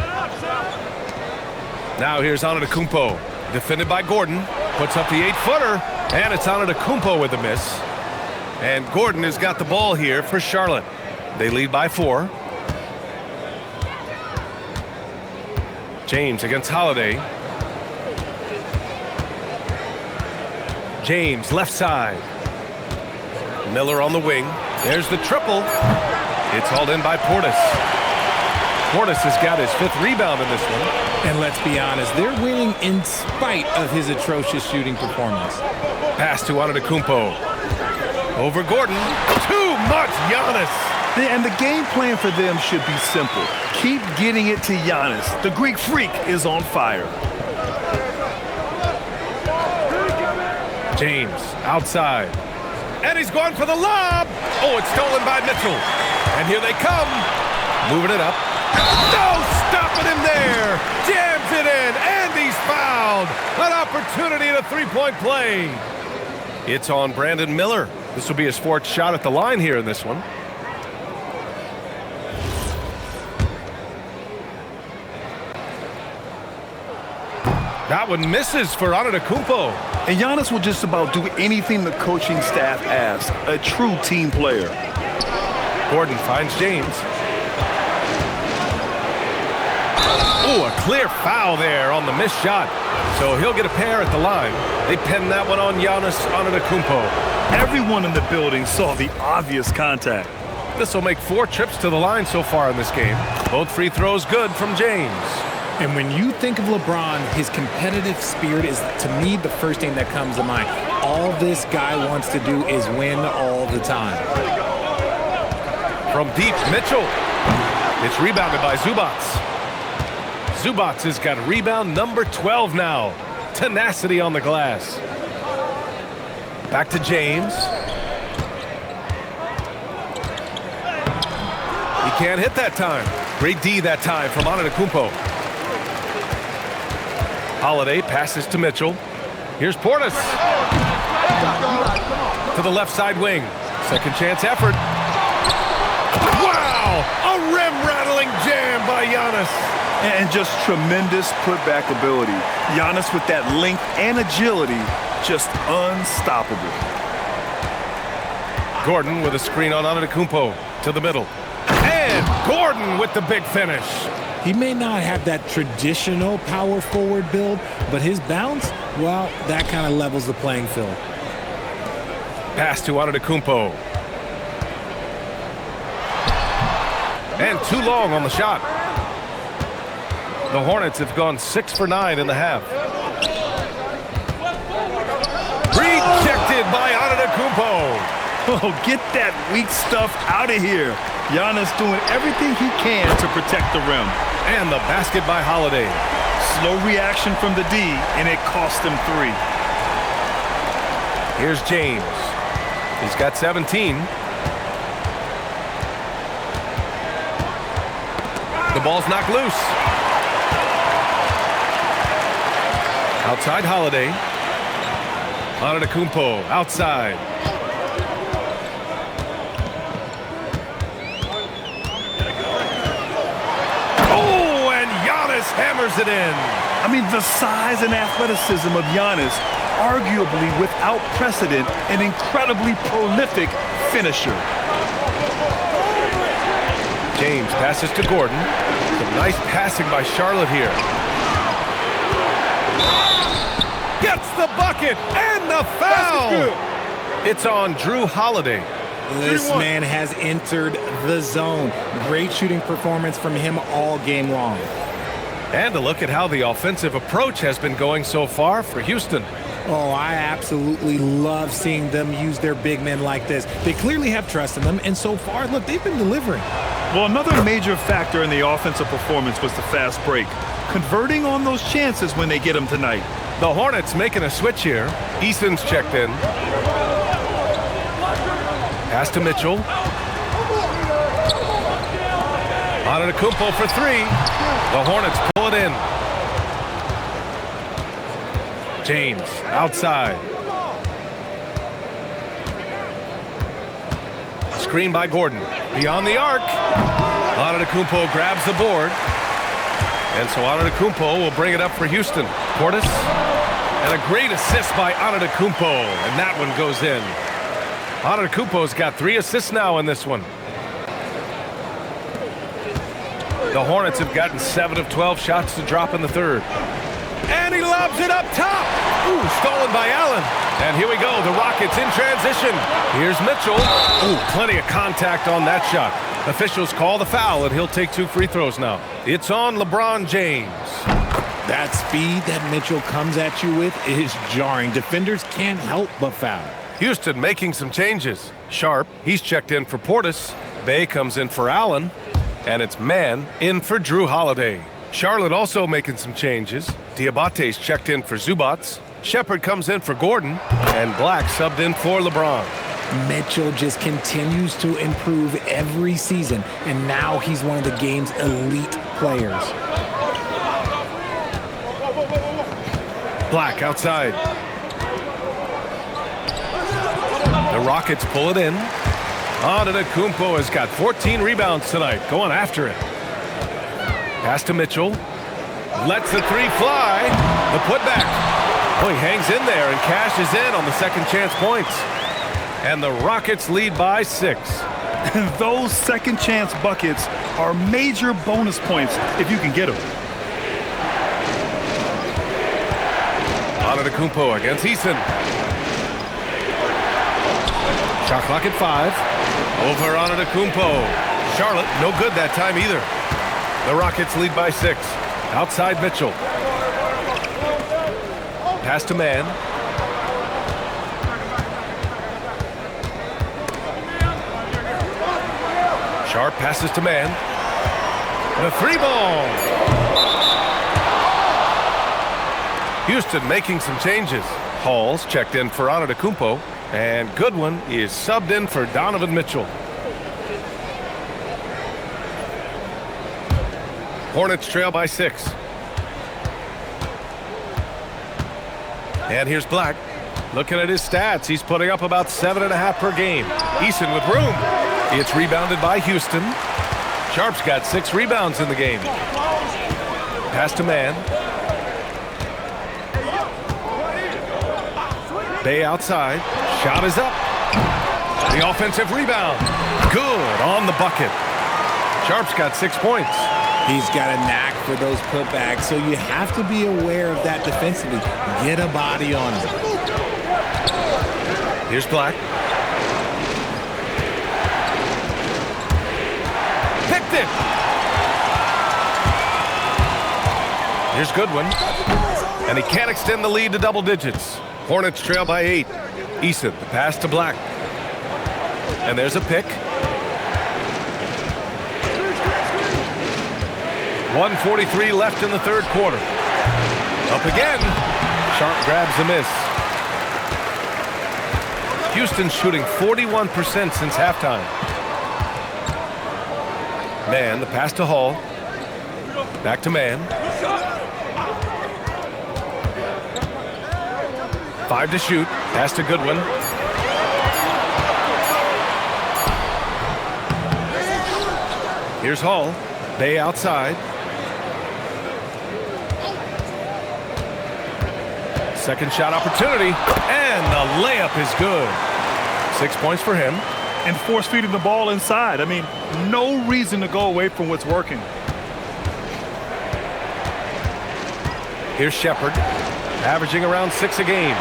B: Now here's Antetokounmpo. Defended by Gordon. Puts up the 8-footer. And it's Antetokounmpo with a miss. And Gordon has got the ball here for Charlotte. They lead by 4. James against Holiday. James, left side. Miller on the wing. There's the triple. It's hauled in by Portis. Portis has got his 5th rebound in this one.
D: And let's be honest, they're winning in spite of his atrocious shooting performance.
B: Pass to Antetokounmpo. Over Gordon. Too much Giannis.
C: And the game plan for them should be simple. Keep getting it to Giannis. The Greek freak is on fire.
B: James outside. And he's going for the lob. Oh, it's stolen by Mitchell. And here they come. Moving it up. No stopping him there. Jams it in. And he's fouled. An opportunity at a three-point play. It's on Brandon Miller. This will be his 4th shot at the line here in this one. That one misses for Antetokounmpo.
C: And Giannis will just about do anything the coaching staff asks. A true team player.
B: Gordon finds James. Oh, a clear foul there on the missed shot. So he'll get a pair at the line. They pin that one on Giannis Antetokounmpo.
C: Everyone in the building saw the obvious contact.
B: This will make 4 trips to the line so far in this game. Both free throws good from James.
D: And when you think of LeBron, his competitive spirit is, to me, the first thing that comes to mind. All this guy wants to do is win all the time.
B: From deep, Mitchell. It's rebounded by Zubats. Zubats has got rebound number 12 now. Tenacity on the glass. Back to James. He can't hit that time. Great D that time from Antetokounmpo. Holiday passes to Mitchell. Here's Portis. To the left side wing. Second chance effort. Wow! A rim-rattling jam by Giannis.
C: And just tremendous putback ability. Giannis with that length and agility, just unstoppable.
B: Gordon with a screen on Antetokounmpo to the middle. And Gordon with the big finish.
D: He may not have that traditional power forward build, but his bounce, well, that kind of levels the playing field.
B: Pass to Antetokounmpo. And too long on the shot. The Hornets have gone 6 for 9 in the half. Rejected by Antetokounmpo.
C: Oh, get that weak stuff out of here. Giannis doing everything he can to protect the rim.
B: And the basket by Holiday.
C: Slow reaction from the D, and it cost him 3.
B: Here's James. He's got 17. The ball's knocked loose. Outside Holiday. Antetokounmpo outside. Oh, and Giannis hammers it in.
C: I mean, the size and athleticism of Giannis, arguably without precedent, an incredibly prolific finisher.
B: James passes to Gordon. Some nice passing by Charlotte here. Gets the bucket and the foul. It's on Drew Holiday.
D: This man has entered the zone. Great shooting performance from him all game long.
B: And a look at how the offensive approach has been going so far for Houston.
D: Oh, I absolutely love seeing them use their big men like this. They clearly have trust in them, and so far, look, they've been delivering.
C: Well, another major factor in the offensive performance was the fast break. Converting on those chances when they get them tonight.
B: The Hornets making a switch here. Eason's checked in. Pass to Mitchell. Antetokounmpo for 3. The Hornets pull it in. James outside. Screen by Gordon. Beyond the arc. Antetokounmpo grabs the board. And so Antetokounmpo will bring it up for Houston. Portis. And a great assist by Antetokounmpo. And that one goes in. Antetokounmpo's got 3 assists now in this one. The Hornets have gotten 7 of 12 shots to drop in the third. And he lobs it up top. Ooh, stolen by Allen. And here we go, the Rockets in transition. Here's Mitchell. Ooh, plenty of contact on that shot. Officials call the foul, and he'll take 2 free throws now. It's on LeBron James.
D: That speed that Mitchell comes at you with is jarring. Defenders can't help but foul.
B: Houston making some changes. Sharp, he's checked in for Portis. Bay comes in for Allen. And it's man in for Drew Holiday. Charlotte also making some changes. Diabate's checked in for Zubats. Shepard comes in for Gordon. And Black subbed in for LeBron.
D: Mitchell just continues to improve every season, and now he's one of the game's elite players.
B: Black outside. The Rockets pull it in. Antetokounmpo has got 14 rebounds tonight, going after it. Pass to Mitchell. Lets the 3 fly. The putback. Oh, he hangs in there and cashes in on the second chance points. And the Rockets lead by 6.
C: Those second chance buckets are major bonus points if you can get them.
B: Antetokounmpo against Eason. Shot clock at 5. Over Antetokounmpo. Charlotte, no good that time either. The Rockets lead by 6. Outside Mitchell. Pass to man. Sharp passes to man. The 3-ball. Houston making some changes. Hall's checked in for Antetokounmpo. And Goodwin is subbed in for Donovan Mitchell. Hornets trail by 6. And here's Black. Looking at his stats, he's putting up about 7.5 per game. Eason with room. It's rebounded by Houston. Sharp's got 6 rebounds in the game. Pass to man. Bay outside. Shot is up. The offensive rebound. Good on the bucket. Sharp's got 6 points.
D: He's got a knack for those putbacks, so you have to be aware of that defensively. Get a body on him.
B: Here's Black. Picked it. Here's Goodwin. And he can't extend the lead to double digits. Hornets trail by 8. Eason, the pass to Black. And there's a pick. 1:43 left in the third quarter. Up again. Sharp grabs the miss. Houston shooting 41% since halftime. Man, the pass to Hall. Back to Man. 5 to shoot. Pass to Goodwin. Here's Hall. Bay outside. Second shot opportunity. And the layup is good. 6 points for him.
C: And force feeding the ball inside. I mean, no reason to go away from what's working.
B: Here's Shepard, averaging around 6 a game.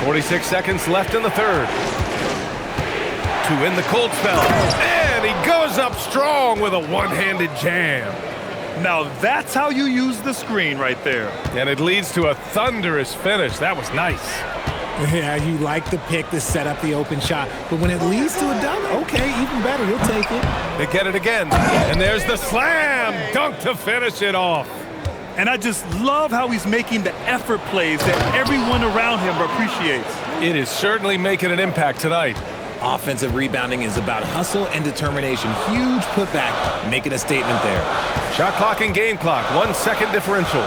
B: 46 seconds left in the third. To win the cold spell. And he goes up strong with a one-handed jam.
C: Now that's how you use the screen right there.
B: And it leads to a thunderous finish. That was nice.
D: Yeah, you like the pick to set up the open shot. But when it leads to a dunk, okay, even better. You'll take it.
B: They get it again. And there's the slam dunk to finish it off.
C: And I just love how he's making the effort plays that everyone around him appreciates.
B: It is certainly making an impact tonight.
K: Offensive rebounding is about hustle and determination. Huge putback, making a statement there.
B: Shot clock and game clock, 1 second differential.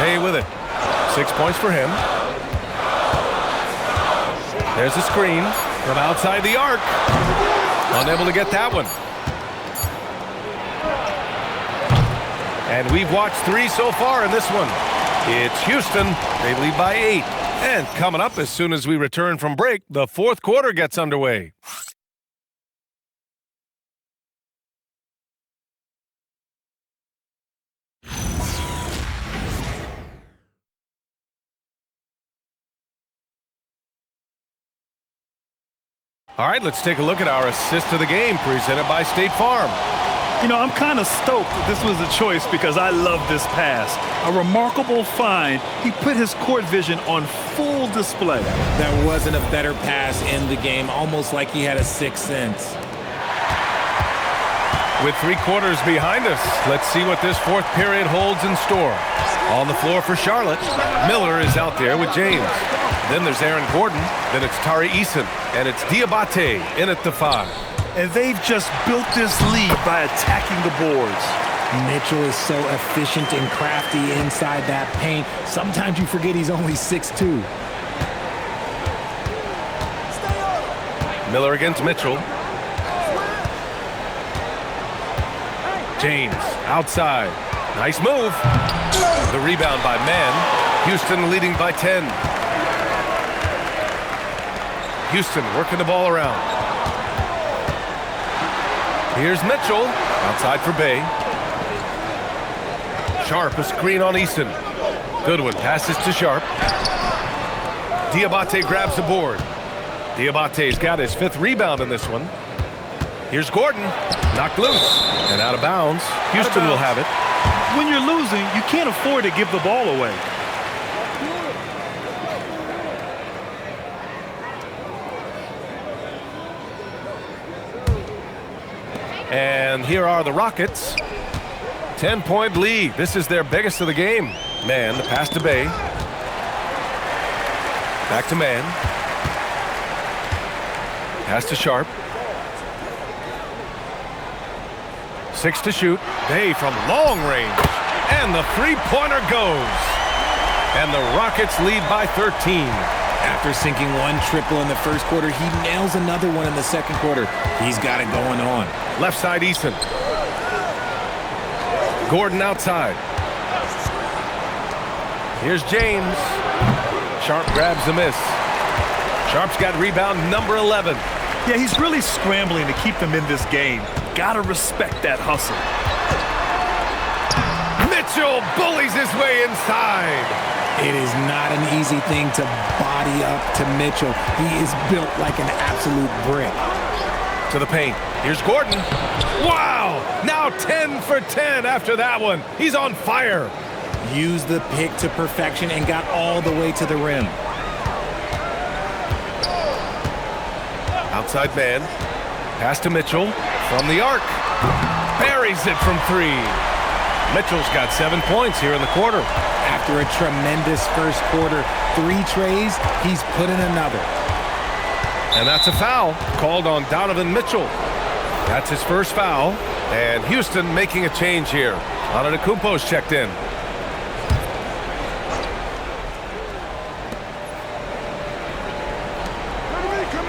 B: Hey with it. 6 points for him. There's the screen from outside the arc. Unable to get that one. And we've watched 3 so far in this one. It's Houston. They lead by 8. And coming up as soon as we return from break, the fourth quarter gets underway. All right, let's take a look at our assist of the game presented by State Farm.
C: You know, I'm kind of stoked that this was a choice because I love this pass. A remarkable find. He put his court vision on full display.
K: There wasn't a better pass in the game, almost like he had a sixth sense.
B: With 3 quarters behind us, let's see what this fourth period holds in store. On the floor for Charlotte, Miller is out there with James. Then there's Aaron Gordon, then it's Tari Eason, and it's Diabate in at the 5.
C: And they've just built this lead by attacking the boards.
D: Mitchell is so efficient and crafty inside that paint. Sometimes you forget he's only 6'2".
B: Miller against Mitchell. James outside. Nice move. The rebound by Mann. Houston leading by 10. Houston working the ball around. Here's Mitchell. Outside for Bay. Sharp, a screen on Easton. Goodwin passes to Sharp. Diabate grabs the board. Diabate's got his 5th rebound in this one. Here's Gordon. Knocked loose. And out of bounds. Houston will have it.
C: When you're losing, you can't afford to give the ball away.
B: And here are the Rockets. 10-point lead. This is their biggest of the game. Mann, the pass to Bay. Back to Mann. Pass to Sharp. 6 to shoot. Bay from long range. And the three-pointer goes. And the Rockets lead by 13.
K: After sinking 1 triple in the first quarter, he nails another one in the second quarter. He's got it going on.
B: Left side, Eason. Gordon outside. Here's James. Sharp grabs the miss. Sharp's got rebound number 11.
C: Yeah, he's really scrambling to keep them in this game. Gotta respect that hustle.
B: Mitchell bullies his way inside.
D: It is not an easy thing to body up to Mitchell. He is built like an absolute brick.
B: To the paint. Here's Gordon. Wow! Now 10 for 10 after that one. He's on fire.
D: Used the pick to perfection and got all the way to the rim.
B: Outside man. Pass to Mitchell. From the arc. Buries it from 3. Mitchell's got 7 points here in the quarter.
D: After a tremendous first quarter, 3 trays, he's put in another.
B: And that's a foul called on Donovan Mitchell. That's his first foul. And Houston making a change here. Antetokounmpo's checked in.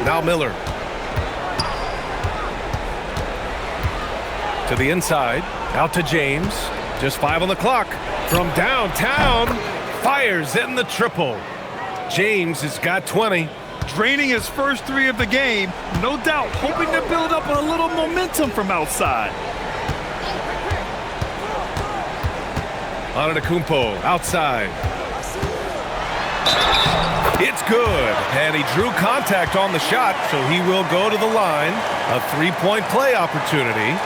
B: Now Miller. To the inside. Out to James. Just 5 on the clock. From downtown. Fires in the triple. James has got 20.
C: Draining his first 3 of the game. No doubt hoping to build up a little momentum from outside.
B: Antetokounmpo outside. It's good. And he drew contact on the shot, so he will go to the line. A 3-point play opportunity.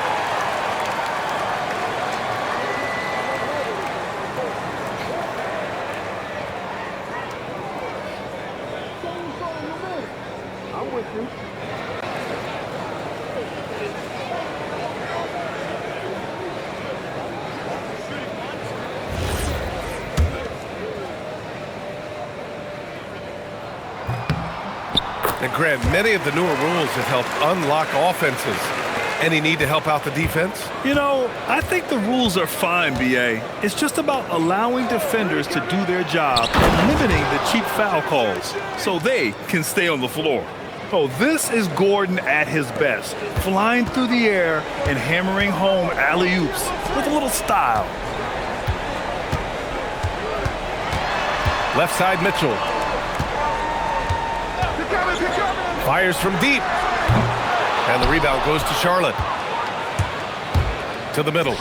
B: And Grant, many of the newer rules have helped unlock offenses. Any need to help out the defense?
C: You know, I think the rules are fine, B.A. It's just about allowing defenders to do their job and limiting the cheap foul calls so they can stay on the floor. Oh, this is Gordon at his best, flying through the air and hammering home alley-oops with a little style.
B: Left side, Mitchell. Fires from deep. And the rebound goes to Charlotte. To the middle.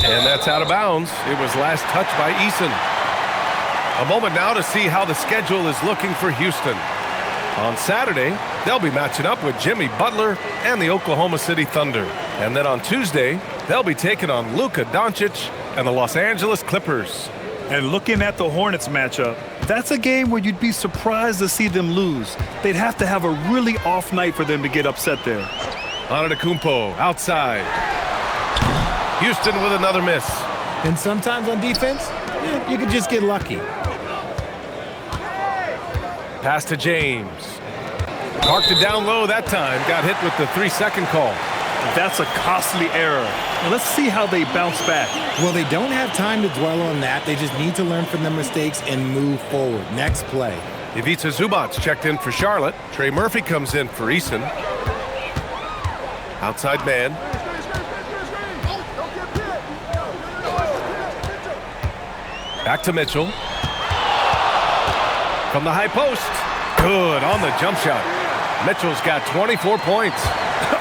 B: And that's out of bounds. It was last touched by Eason. A moment now to see how the schedule is looking for Houston. On Saturday, they'll be matching up with Jimmy Butler and the Oklahoma City Thunder. And then on Tuesday, they'll be taking on Luka Doncic and the Los Angeles Clippers.
C: And looking at the Hornets matchup, that's a game where you'd be surprised to see them lose. They'd have to have a really off night for them to get upset there.
B: Antetokounmpo outside. Houston with another miss.
D: And sometimes on defense, you could just get lucky.
B: Pass to James. Marked it down low that time. Got hit with the 3-second call.
C: That's a costly error. Now let's see how they bounce back.
D: Well, they don't have time to dwell on that. They just need to learn from their mistakes and move forward. Next play.
B: Ivica Zubac's checked in for Charlotte. Trey Murphy comes in for Eason. Outside man. Back to Mitchell. From the high post. Good on the jump shot. Mitchell's got 24 points.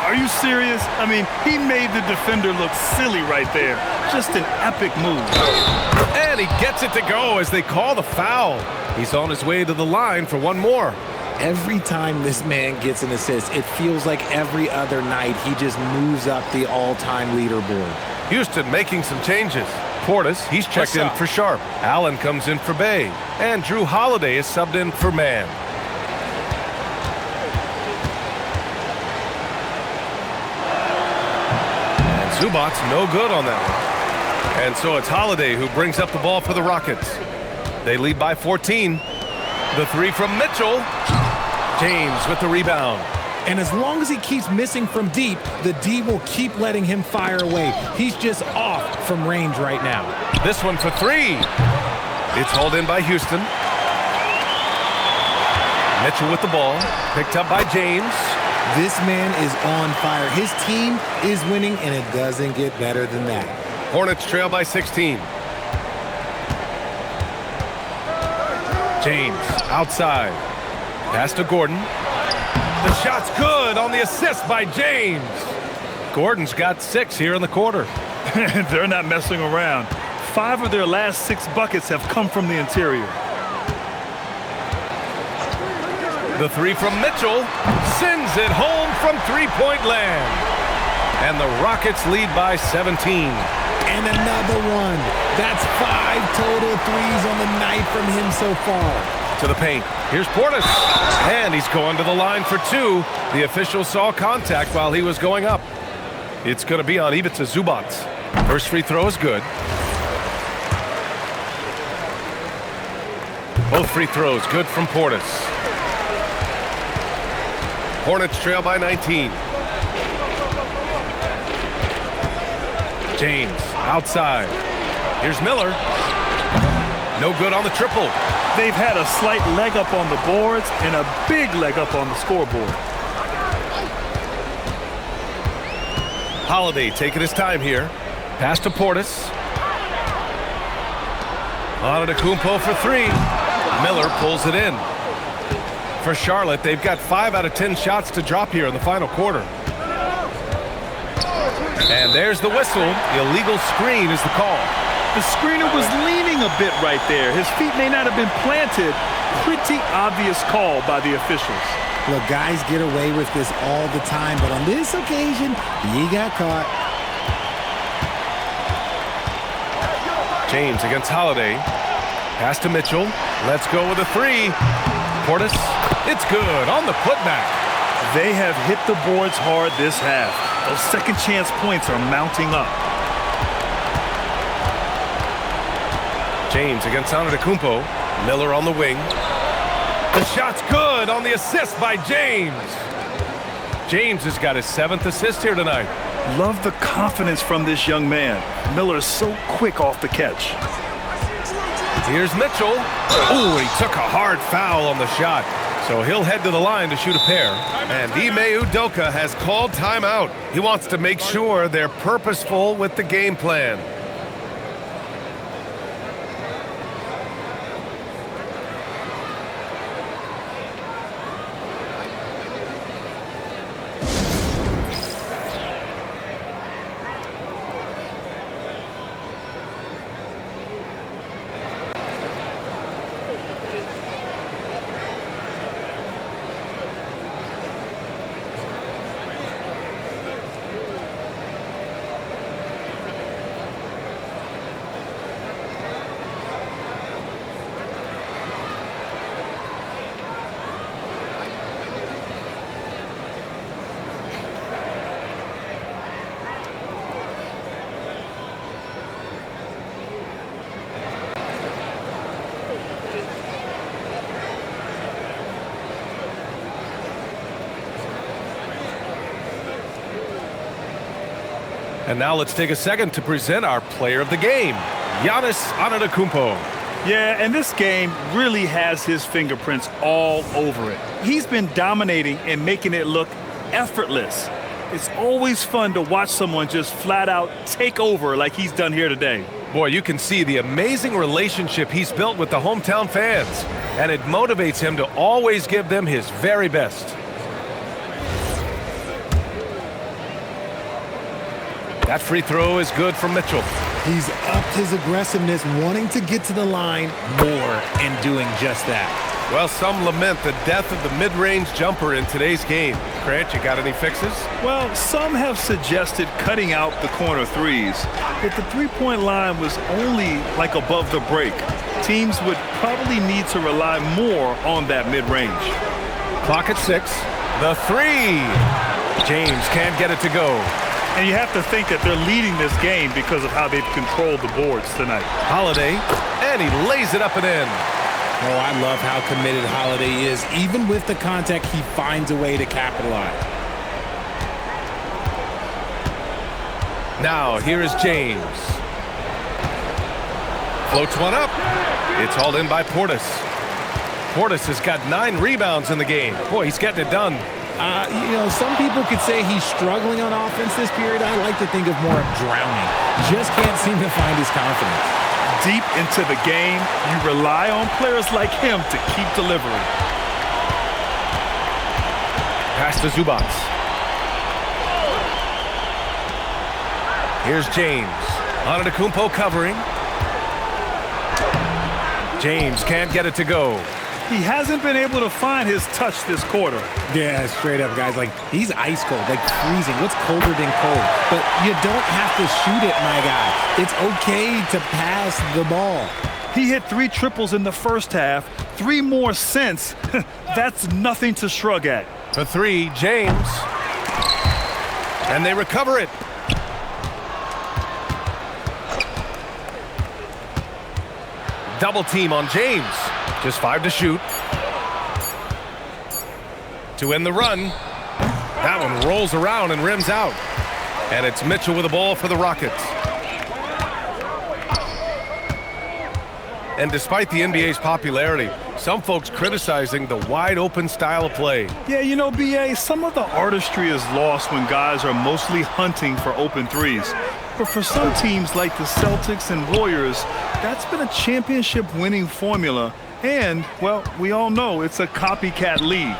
C: Are you serious? I mean, he made the defender look silly right there. Just an epic move.
B: And he gets it to go as they call the foul. He's on his way to the line for one more.
D: Every time this man gets an assist, it feels like every other night he just moves up the all-time leaderboard.
B: Houston making some changes. Portis, he's checked in for Sharp. Allen comes in for Bay. And Drew Holiday is subbed in for Mann. And Zubac's no good on that one. And so it's Holiday who brings up the ball for the Rockets. They lead by 14. The 3 from Mitchell. James with the rebound.
D: And as long as he keeps missing from deep, the D will keep letting him fire away. He's just off from range right now.
B: This one for 3. It's hauled in by Houston. Mitchell with the ball. Picked up by James.
D: This man is on fire. His team is winning, and it doesn't get better than that.
B: Hornets trail by 16. James outside. Pass to Gordon. The shot's good on the assist by James. Gordon's got 6 here in the quarter.
C: They're not messing around. 5 of their last 6 buckets have come from the interior.
B: The 3 from Mitchell sends it home from three-point land. And the Rockets lead by 17.
D: And another one. That's 5 total threes on the night from him so far.
B: To the paint. Here's Portis. And he's going to the line for 2. The official saw contact while he was going up. It's going to be on Ivica Zubac. First free throw is good. Both free throws good from Portis. Hornets trail by 19. James outside. Here's Miller. No good on the triple.
C: They've had a slight leg up on the boards and a big leg up on the scoreboard.
B: Holiday taking his time here. Pass to Portis. Antetokounmpo for three. Miller pulls it in. For Charlotte, they've got 5 out of 10 shots to drop here in the final quarter. And there's the whistle. Illegal screen is the call.
C: The screener was leaning a bit right there. His feet may not have been planted. Pretty obvious call by the officials.
D: Look, guys get away with this all the time, but on this occasion, he got caught.
B: James against Holiday. Pass to Mitchell. Let's go with a three. Portis. It's good on the putback.
C: They have hit the boards hard this half. Those second chance points are mounting up.
B: James against Antetokounmpo. Miller on the wing. The shot's good on the assist by James. James has got his 7th assist here tonight.
C: Love the confidence from this young man. Miller's so quick off the catch.
B: Here's Mitchell. Ooh, he took a hard foul on the shot. So he'll head to the line to shoot a pair. And Ime Udoka has called timeout. He wants to make sure they're purposeful with the game plan. And now let's take a second to present our player of the game, Giannis Antetokounmpo.
C: Yeah, and this game really has his fingerprints all over it. He's been dominating and making it look effortless. It's always fun to watch someone just flat out take over like he's done here today.
B: Boy, you can see the amazing relationship he's built with the hometown fans, and it motivates him to always give them his very best. That free throw is good from Mitchell.
D: He's upped his aggressiveness, wanting to get to the line more and doing just that.
B: Well, some lament the death of the mid-range jumper in today's game. Grant, you got any fixes?
C: Well, some have suggested cutting out the corner threes. If the three-point line was only like above the break, teams would probably need to rely more on that mid-range.
B: Clock at 6. The three. James can't get it to go.
C: And you have to think that they're leading this game because of how they've controlled the boards tonight.
B: Holiday, and he lays it up and in.
D: Oh, I love how committed Holiday is. Even with the contact, he finds a way to capitalize.
B: Now, here is James. Floats one up. It's hauled in by Portis. Portis has got 9 rebounds in the game. Boy, he's getting it done.
D: You know, some people could say he's struggling on offense this period. I like to think of more of drowning. Just can't seem to find his confidence.
C: Deep into the game, you rely on players like him to keep delivering.
B: Pass to Zubac. Here's James. Antetokounmpo covering. James can't get it to go.
C: He hasn't been able to find his touch this quarter.
D: Yeah, straight up, guys. Like, he's ice cold, like freezing. What's colder than cold? But you don't have to shoot it, my guy. It's okay to pass the ball.
C: He hit 3 triples in the first half, 3 more since. That's nothing to shrug at.
B: For 3, James. And they recover it. double team on James. Just 5 to shoot. To end the run. That one rolls around and rims out. And it's Mitchell with the ball for the Rockets. And despite the NBA's popularity, some folks criticizing the wide-open style of play.
C: Yeah, you know, BA, some of the artistry is lost when guys are mostly hunting for open threes. But for some teams like the Celtics and Warriors, that's been a championship-winning formula. And, well, we all know it's a copycat league.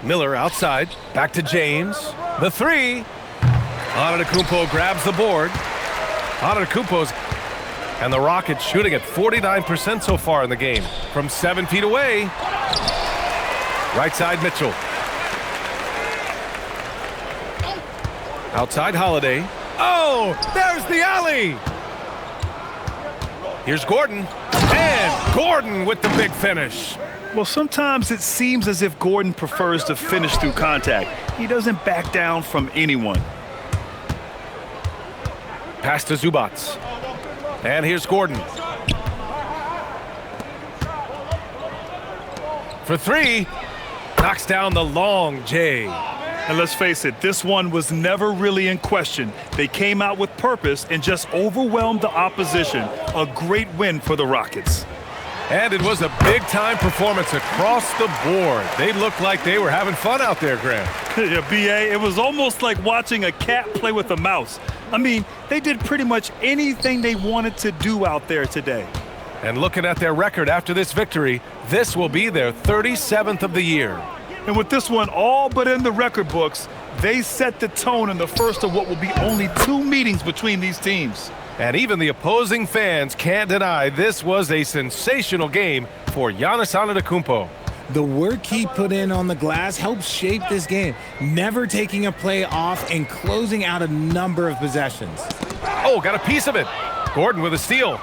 B: Miller outside, back to James. The three. Antetokounmpo grabs the board. Antetokounmpo's and the Rockets shooting at 49% so far in the game from 7 feet away. Right side Mitchell. Outside Holiday. Oh, there's the alley. Here's Gordon. And Gordon with the big finish.
C: Well, sometimes it seems as if Gordon prefers to finish through contact. He doesn't back down from anyone.
B: Pass to Zubats. And here's Gordon. For three. Knocks down the long J.
C: And let's face it, this one was never really in question. They came out with purpose and just overwhelmed the opposition. A great win for the Rockets.
B: And it was a big-time performance across the board. They looked like they were having fun out there, Grant.
C: Yeah, BA, it was almost like watching a cat play with a mouse. I mean, they did pretty much anything they wanted to do out there today.
B: And looking at their record after this victory, this will be their 37th of the year.
C: And with this one all but in the record books, they set the tone in the first of what will be only 2 meetings between these teams.
B: And even the opposing fans can't deny this was a sensational game for Giannis Antetokounmpo.
K: The work he put in on the glass helped shape this game, never taking a play off and closing out a number of possessions.
B: Oh, got a piece of it. Gordon with a steal.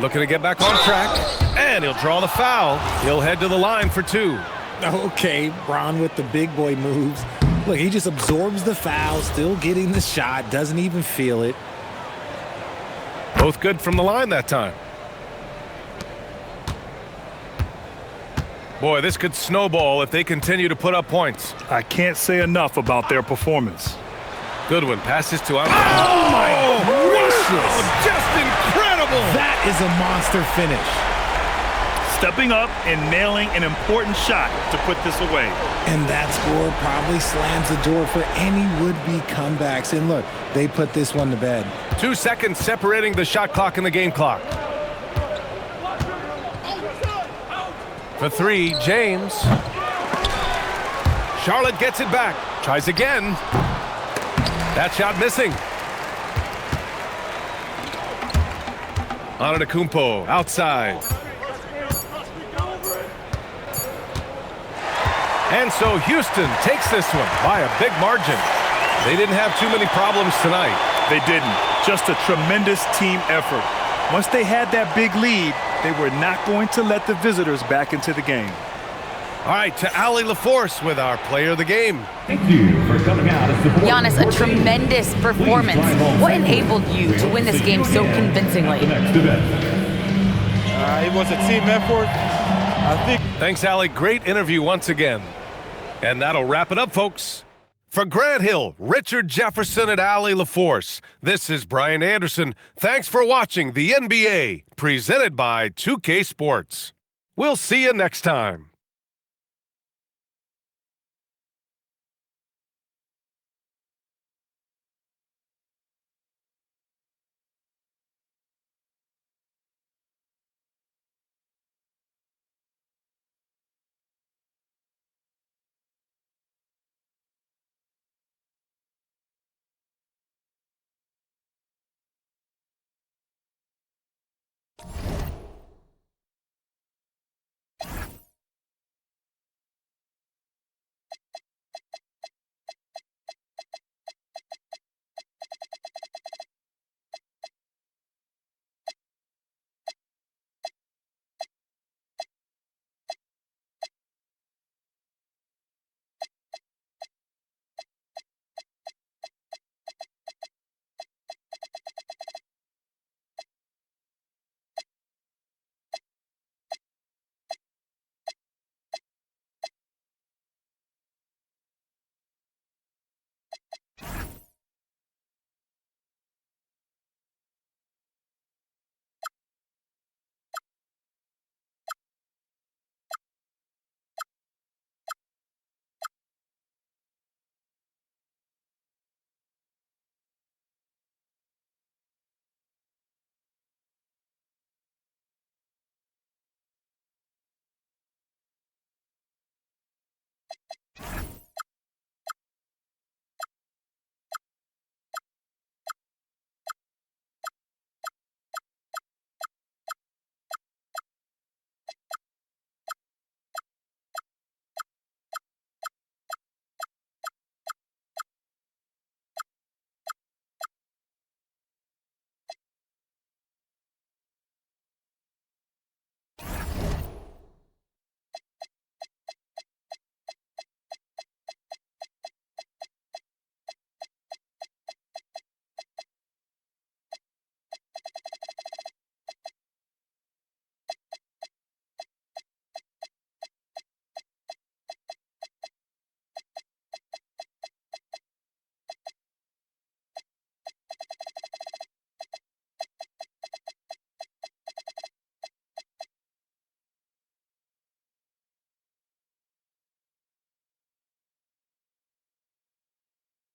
B: Looking to get back on track, and he'll draw the foul. He'll head to the line for 2.
K: Okay, Bron with the big boy moves. Look, he just absorbs the foul, still getting the shot, doesn't even feel it.
B: Both good from the line that time. Boy, this could snowball if they continue to put up points.
C: I can't say enough about their performance.
B: Goodwin passes to Antetokounmpo.
K: Oh, my gracious!
B: Just incredible!
K: That is a monster finish.
C: Stepping up and nailing an important shot to put this away.
K: And that score probably slams the door for any would-be comebacks. And look, they put this one to bed.
B: 2 seconds separating the shot clock and the game clock. For 3, James. Charlotte gets it back. Tries again. That shot missing. Antetokounmpo outside. And so Houston takes this one by a big margin. They didn't have too many problems tonight.
C: They didn't. Just a tremendous team effort. Once they had that big lead, they were not going to let the visitors back into the game.
B: All right, to Allie LaForce with our player of the game.
L: Thank you for coming out.
E: Giannis, a tremendous performance. What enabled you to win this game so convincingly?
M: It was a team effort. I think.
B: Thanks, Allie. Great interview once again. And that'll wrap it up, folks. For Grant Hill, Richard Jefferson, and Allie LaForce, this is Brian Anderson. Thanks for watching the NBA, presented by 2K Sports. We'll see you next time.